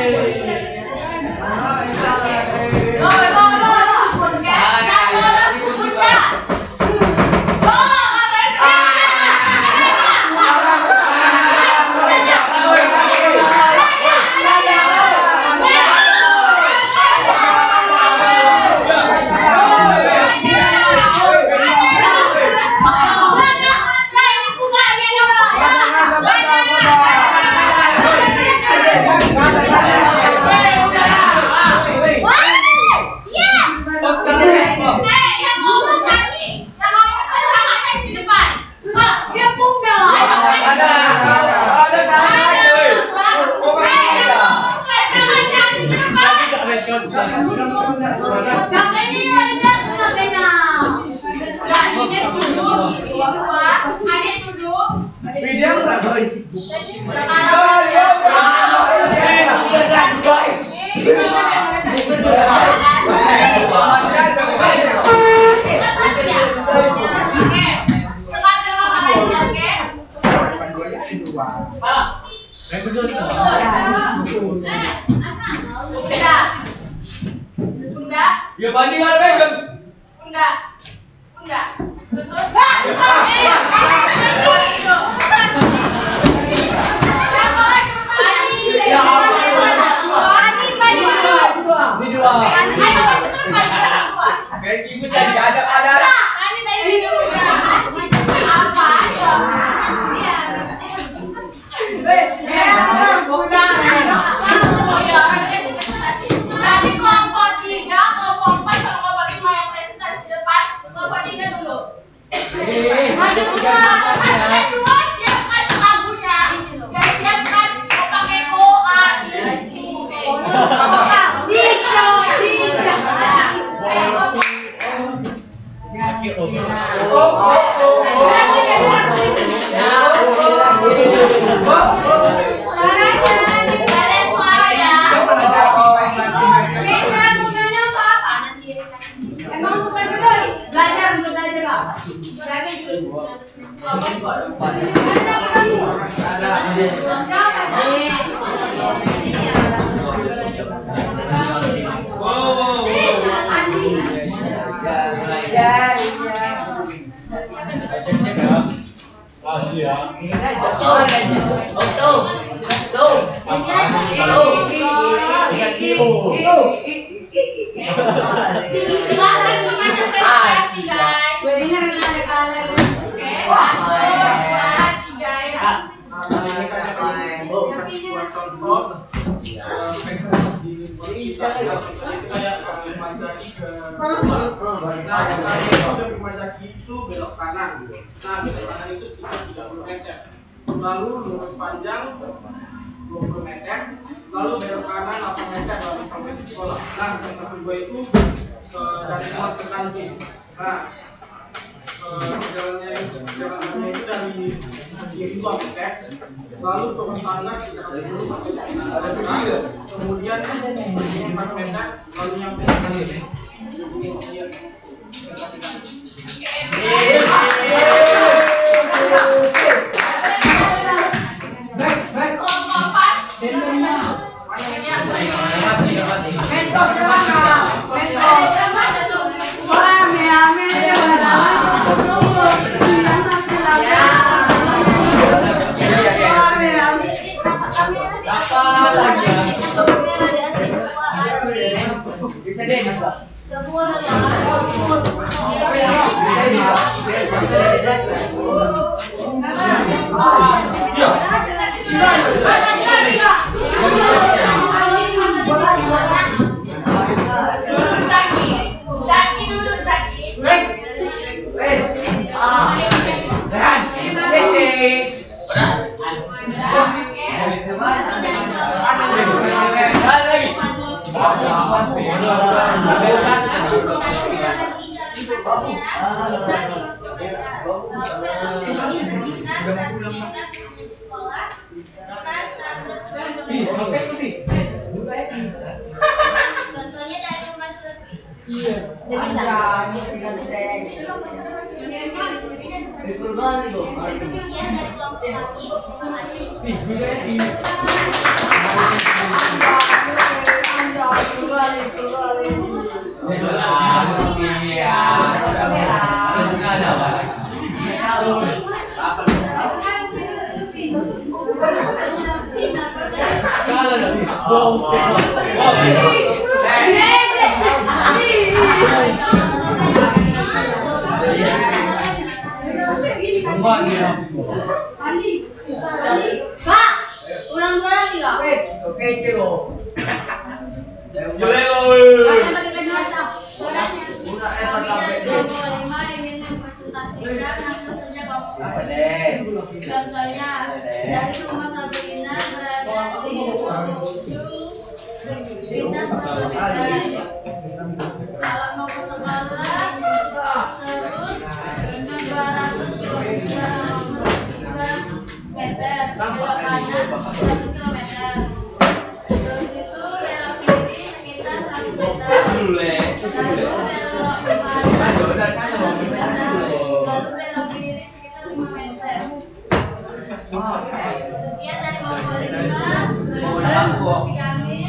Satu, Bunda. Ya banding ada pegang. Bunda. Lutut. Siapa lagi Ini dua. Ayo masuk dua. Kayak ibu saya ada. Ani tadi itu apa? Tadi kelompok 3, kelompok 4, sama kelompok 5 yang presentasi di depan. Kelompok 3 dulu. Maju semua. Kelompok 2 siapkan lagunya. Dan siapkan mau pakai doa. Ada suara ya. Belajar untuk belajar Pak. Berani dulu. Kelompok dua. Silahkan semuanya presentasi guys. Gue dengar ada kalah. Oke, 1, 2, 3 ya. Itu belok kanan. Nah, belok kanan itu sekitar 30 meter. Lalu lurus panjang 20 meter. Lalu belok kanan 8 meter lalu sampai di sekolah. Nah, tempat gue itu dari kelas ke kantin. Nah, perjalanannya itu dari kiri 2 meter. Lalu turun tangga sekitar 10 sampai 15 meter. Kemudian 4 meter lalu nyampe di sini. Kelompok 4 Sekian dari kelompok kami. Terima kasih. Kak, ulang dua lagi kak. Kalian pakai kacamata. Kami dari kelompok 5 ingin mempresentasikan hasil kerja kelompok kami. Contohnya, dari rumah Sabrina berada di ujung lintas 4 meter. Kalau mau ke sekolah, terus dengan 200 meter, belok kanan 1 kilometer. Terus itu belok kiri sekitar 100 meter. Lalu belok kanan 100 meter. Lalu belok kiri sekitar 5 meter. Sekian dari kelompok 5. Presentasi kami.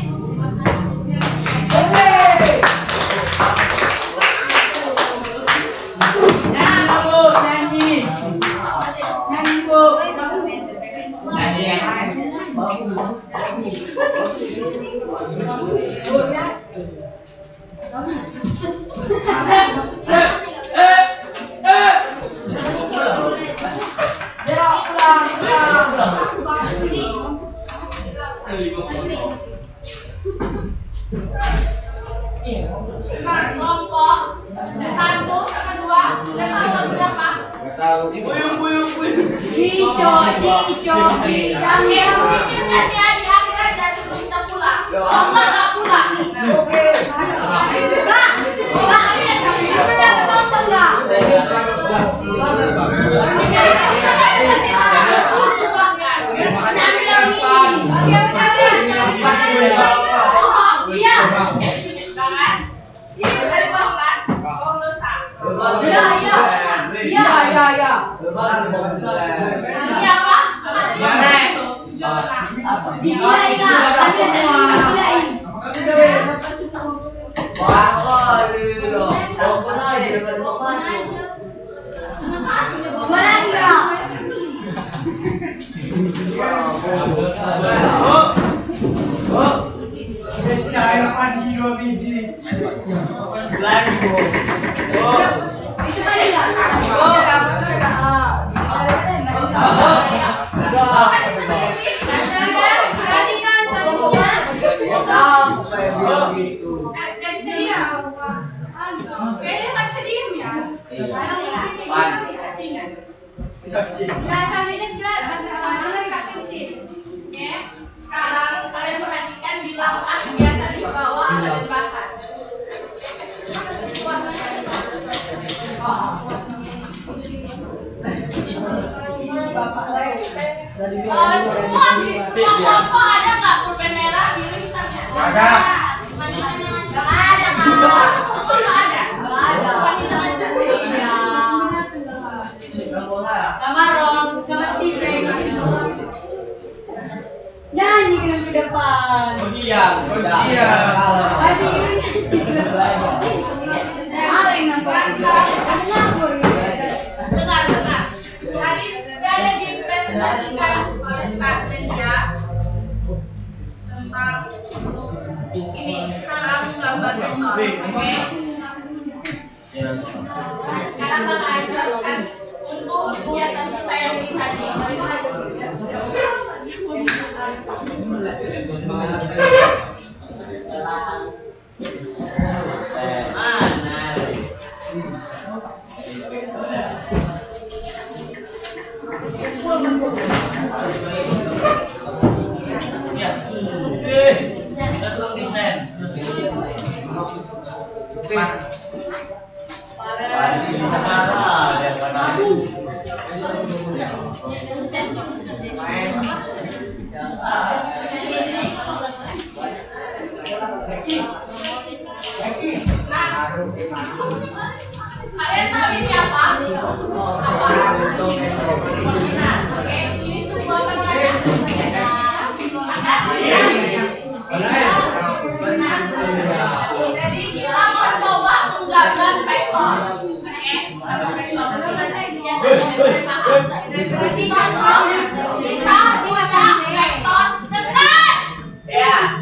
Nah, kelompok 1 sama 2 udah tahu lagunya apa? Oke, pikirkan ya di akhir aja sebelum kita pulang. Kalau nggak pulang. Oke. Udah nonton nggak? Sekarang kalian perhatikan di lapak bagian tadi bawah ada bahan. Semua kelompok ada nggak pulpen merah, biru, hitamnya? Ada. Nggak ada, Kak. Semua nggak ada. Cuma hitam aja. Sama Ron, sama Steven. Nyanyi kan ke depan. Tadi kan apa yang nampak? Ngabur gitu. Dengar. Tadi udah ada dipresentasikan oleh Kak Senja tentang ini. Sekarang gambar motor, oke? Nah, sekarang Kakak ajarkan untuk kegiatan kita yang ini tadi. Kalian tahu ini apa? Apa? Nah, oke. Ini sebuah apa namanya? Jadi kita mau coba menggambar vektor. Oke, gambar vektor. Contoh, kita punya vektor dekat. Ya.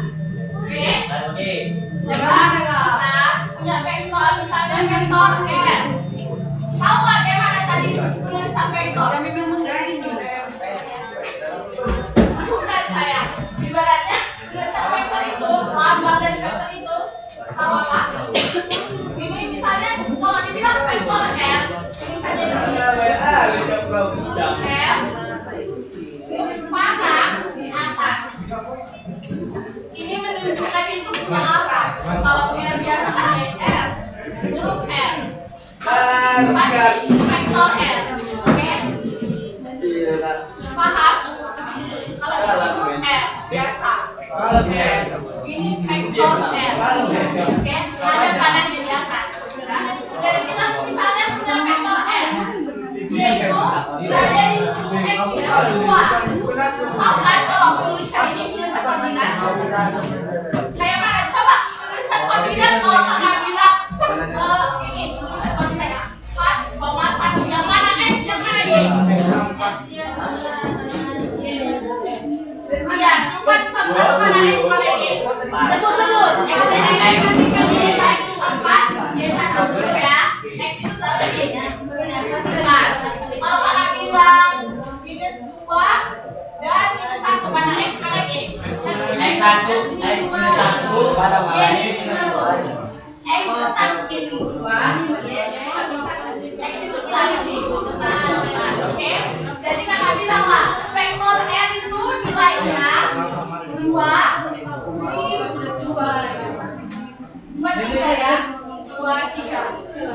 Oke. Oke. Coba kita punya vektor, misalnya vektor R. Tahu nggak gimana tadi penulisan vektor? Bukan saya. Ibaratnya penulisan vektor itu, lambang dari vektor itu, tahu apa? Ini misalnya kalau dibilang vektor R, misalnya R, panah di atas. Ini menunjukkan itu punya arah. Kalau R biasa pakai R, huruf R. Pasti vektor R. Oke? Paham? Kalau huruf R biasa. Ini vektor R. Oke? Ada panahnya di atas. Jadi kita misalnya punya vektor R. Yaitu berada di suku X itu 2. Tahu kan kalau penulisan ini penulisan koordinat? Saya mana coba penulisan koordinat kalau kakak bilang ini penulisan koordinat 4,1 yang mana X yang mana Y? Iya, 4 sama 1 mana X mana Y? Sebut. X ini X 4, Y 1 ya. X itu satu Y. Benar. Kalau kakak bilang minus 2 dan minus 1 mana X mana Y? X1, X1 pada mana ini? X tetap ini 2, X itu selalu oke? Jadi kakak bilang lah vektor R itu nilainya 2 di 2 ya 2, 3.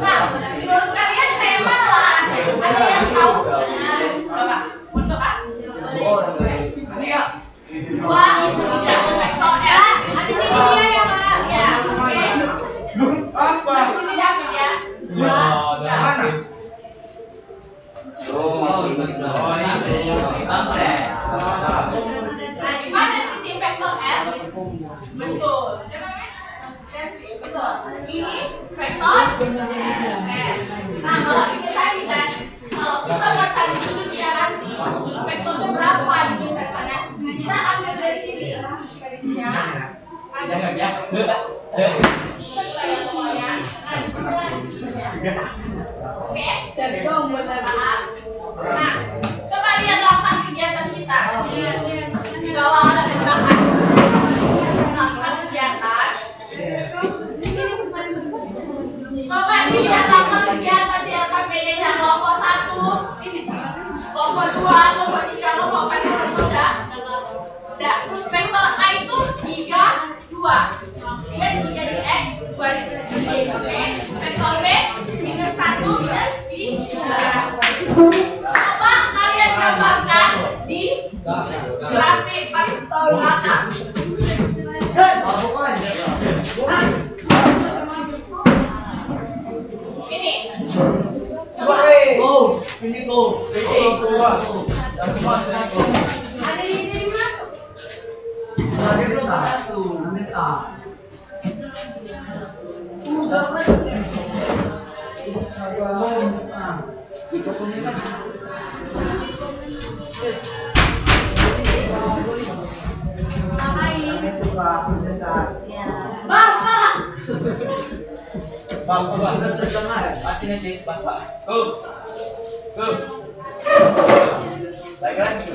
Nah, menurut kalian kayak mana lah arahnya? Ada yang tahu? Coba, mau coba? 2, 3 vektor R. Habis ini dia ya, Kak. Ya, oke. Apa? Di sini dapat ya. 2, 3. Nah, di mana titik vektor R? Betul. Sesi, betul. Ini vektor R. Nah, kalau ini tadi kan, kalau kita mau cari sudut dia nanti, sudut vektornya berapa gitu misalnya. Kita ambil dari sini, garisnya. Jangan ya. Sebelah semuanya. Nah, di sini lah sudutnya. Oke? Paham? Nah, coba lihat lapan kegiatan kita. Di bawah ada di belakang. Lapan kegiatan. Coba dilihat lapan kegiatan di LKPD-nya kelompok 1, kelompok 2, kelompok 3, kelompok 4, kelompok 5 udah. Udah. Vektor A itu 3, 2. Dia 3 di X, 2 di Y. Oke. Vektor B minus 1 minus di 3. Coba kalian gambarkan di grafik paling belakang. Ini. Coba. Ini go. Ada di sini masuk. Ngapain? Bapak. Mati nanti bapak. Baik lagi.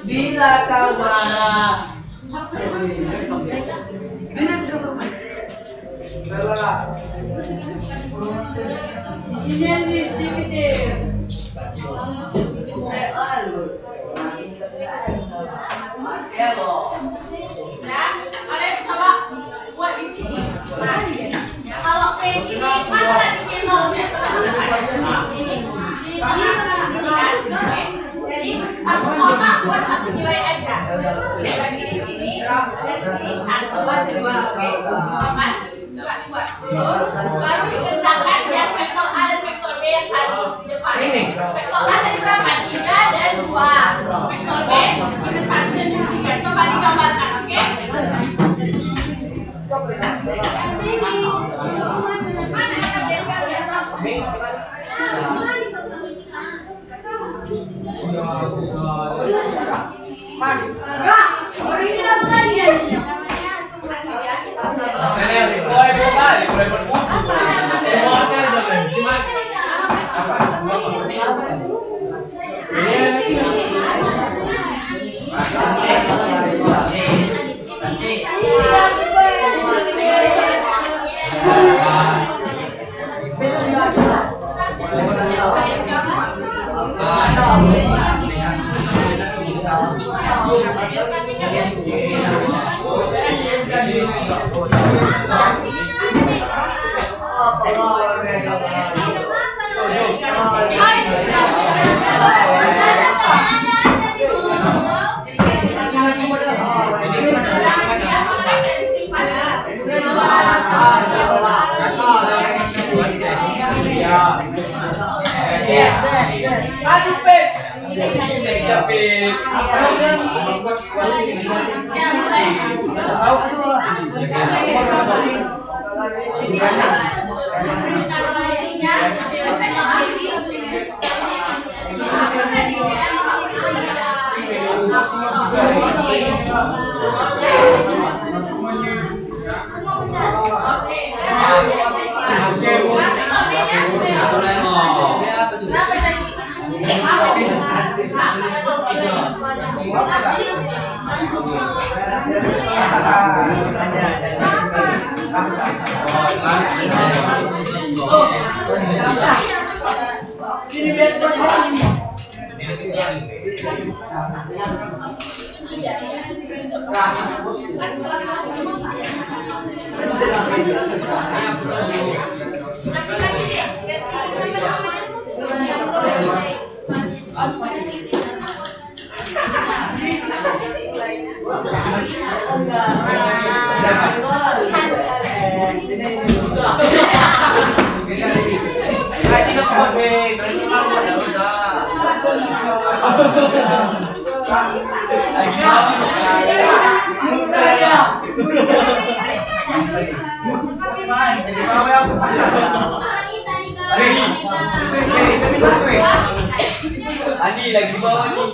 Bila kau marah, Ini yang distributif. Ya, kalian coba buat di sini. Nah, kalau kayak gini, mana tadi kilaunya? Coba tekan. Ini. Jadi satu kotak buat satu nilai aja. Lagi di sini dan di sini 1, 2, oke. Aman. Coba dibuat dulu, baru dikerjakan yang vektor A dan vektor B yang satu di depan. Vektor A tadi berapa? 3 dan 2. Vektor B ada 1 dan 3. Coba digambarkan, oke? Mana yang kalian Adi lagi bawa nih.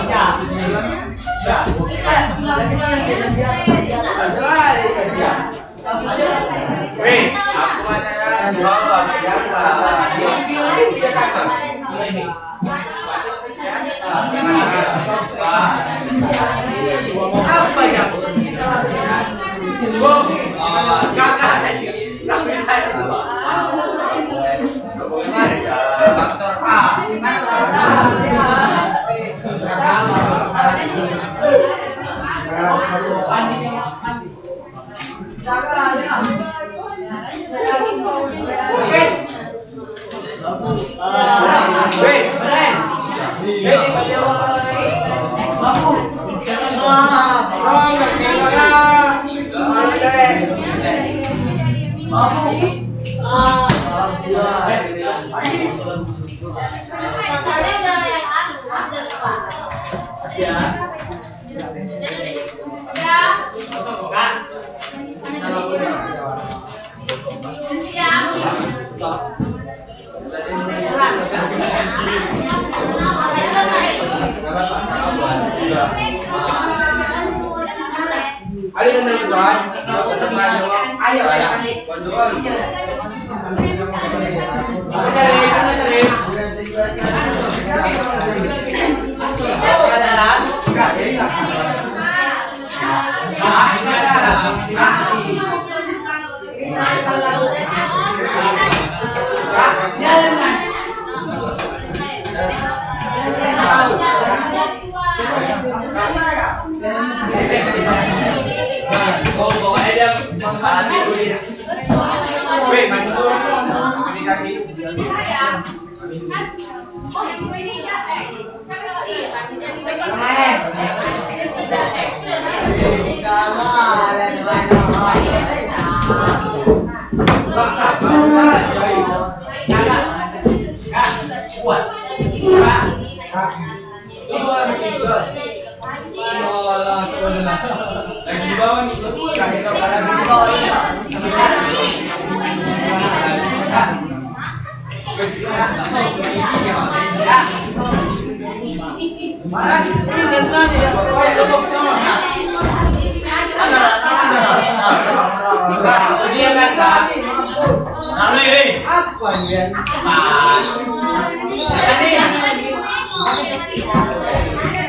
Nah, Weh, aku macam bawa siapa? Ini dia kakak. Ini. Apa yang? Oh, kakak tadi. Faktor A. Soalnya udah yang anu, udah lupa. Ya. Ayo tenang tuan, ayo pokoknya dia menghadapi dunia. Weh, maju dulu. Ini kaki. Apa ya?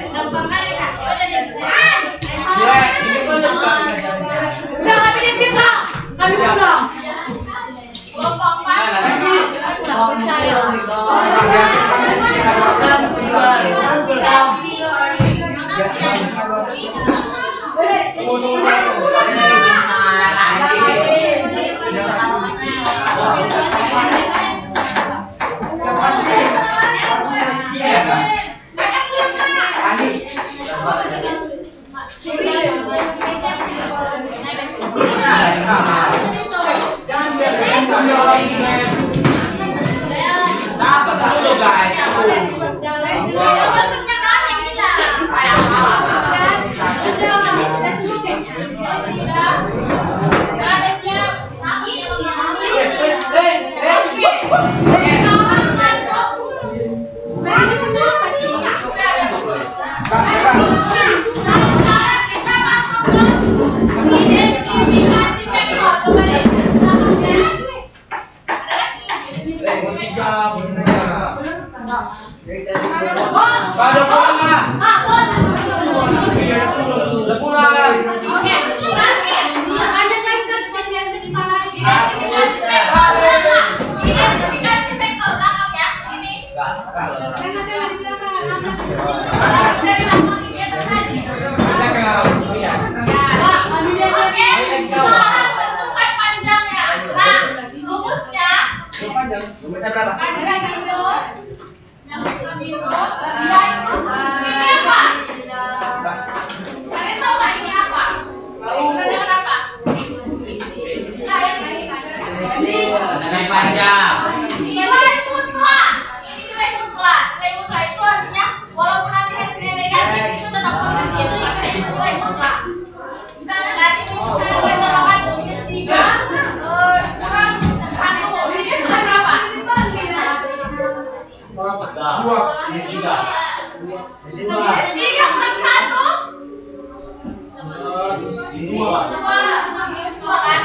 Gampang kali Kak. Udah kami di sini dong. Kami di sini dong.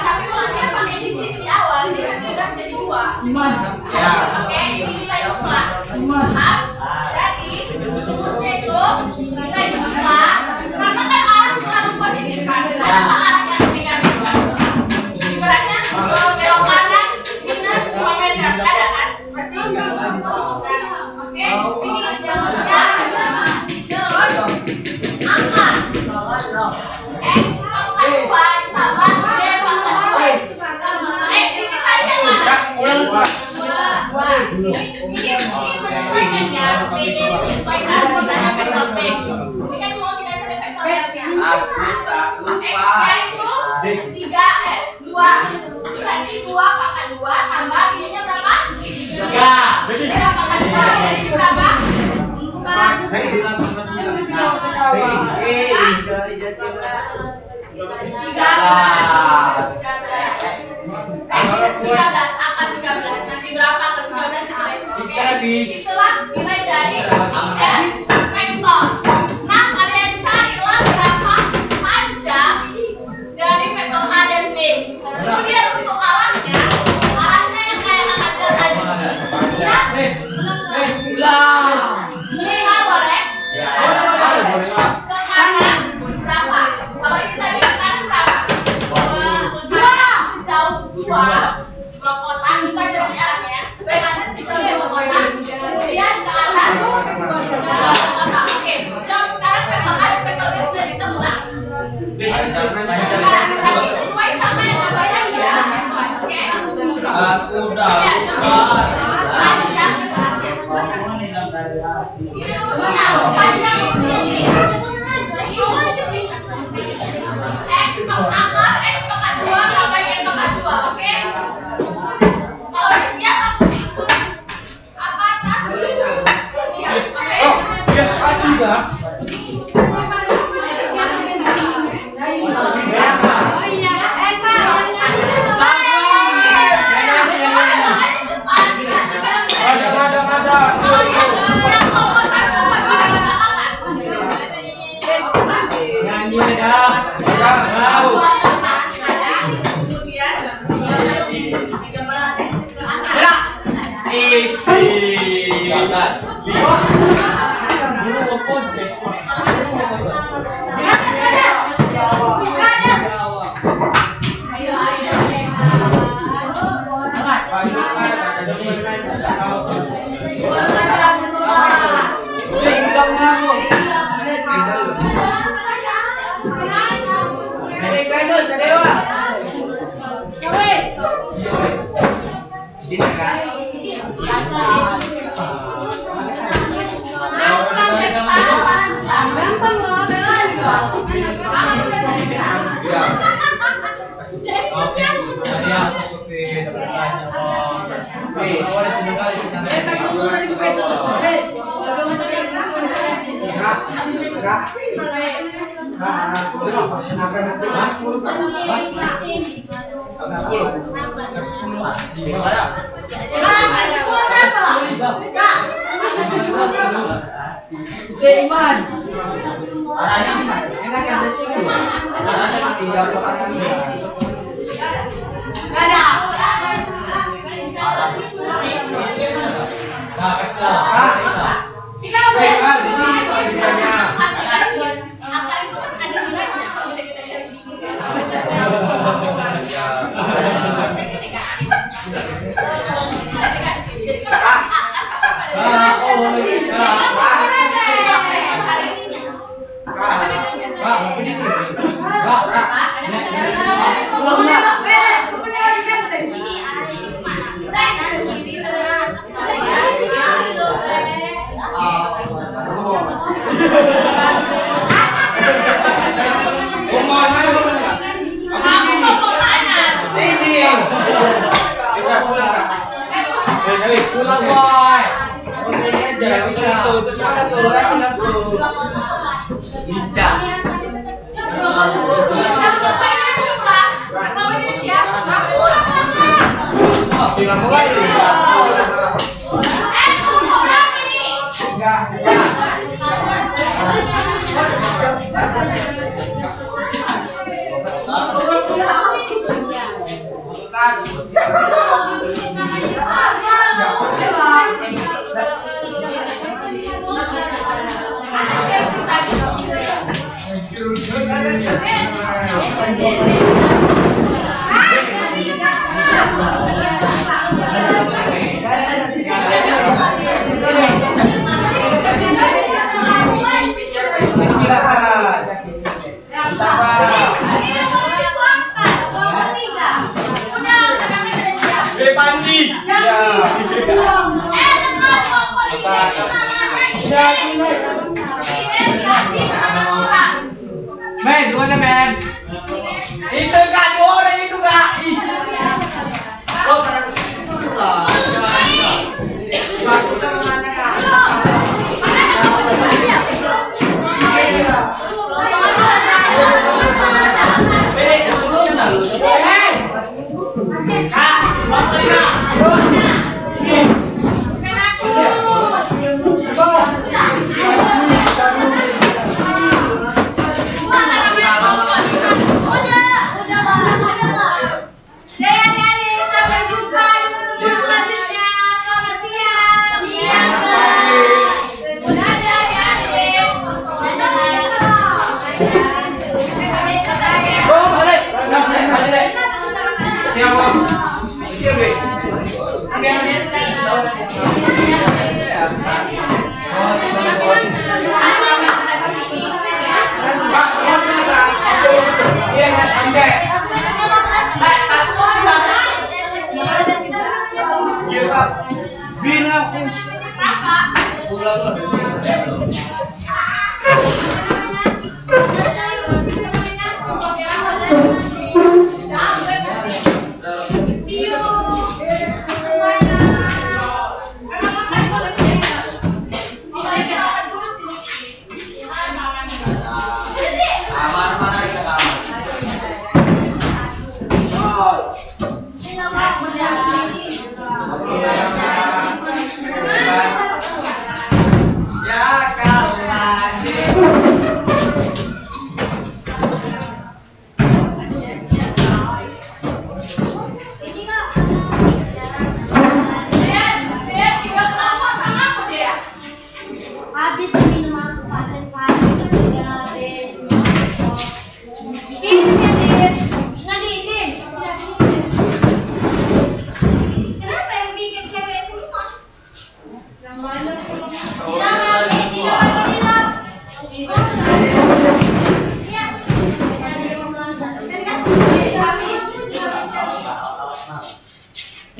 Tapi kalau dia pakai di sini Ini menyesuaikan ya. PD menyesuaikan misalnya vektor B. Ini kan mau kita cari vektornya. Aku tak X-nya lupa. itu 2. Berarti 2 pangkat 2 tambah ininya berapa? 3. 3 pangkat 2 jadi berapa? 13 akan 13 nanti berapa akan 13 itu oke itulah nilai dari n vektor. Nah kalian carilah berapa panjang dari vektor A dan B. Kemudian untuk arahnya yang kayak kakak tadi bisa lima boleh ke kanan berapa? Kalau ini tadi ke kanan berapa? Sejauh 2 kotak kita cari arahnya. Bagaimana sejauh 2 kotak? Kemudian ke atas 2 kotak. Oke, jauh sekarang vektor A dan vektor B sudah ditemukan. Sekarang tapi sesuai sama yang namanya ya. Oke. Aku tak Ya, lupa. panjang ini rumusnya panjang ini. X akar X pangkat 2 tambah Y pangkat 2, oke? Kalau udah siap langsung dihitung. Apa atas? Siap, oke? Pandi. Men, gimana men? Itu kak, dua orang itu kak. Ih. Oh, karena itu lah. Maksudnya kemana kak?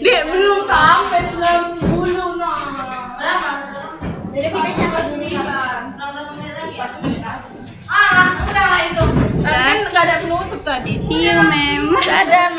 Dek, belum sampai 90 nah. Berapa? Jadi kita catat sini kan. Udah lah itu. Tapi kan nggak ada penutup tadi. See you, ma'am. Dadah,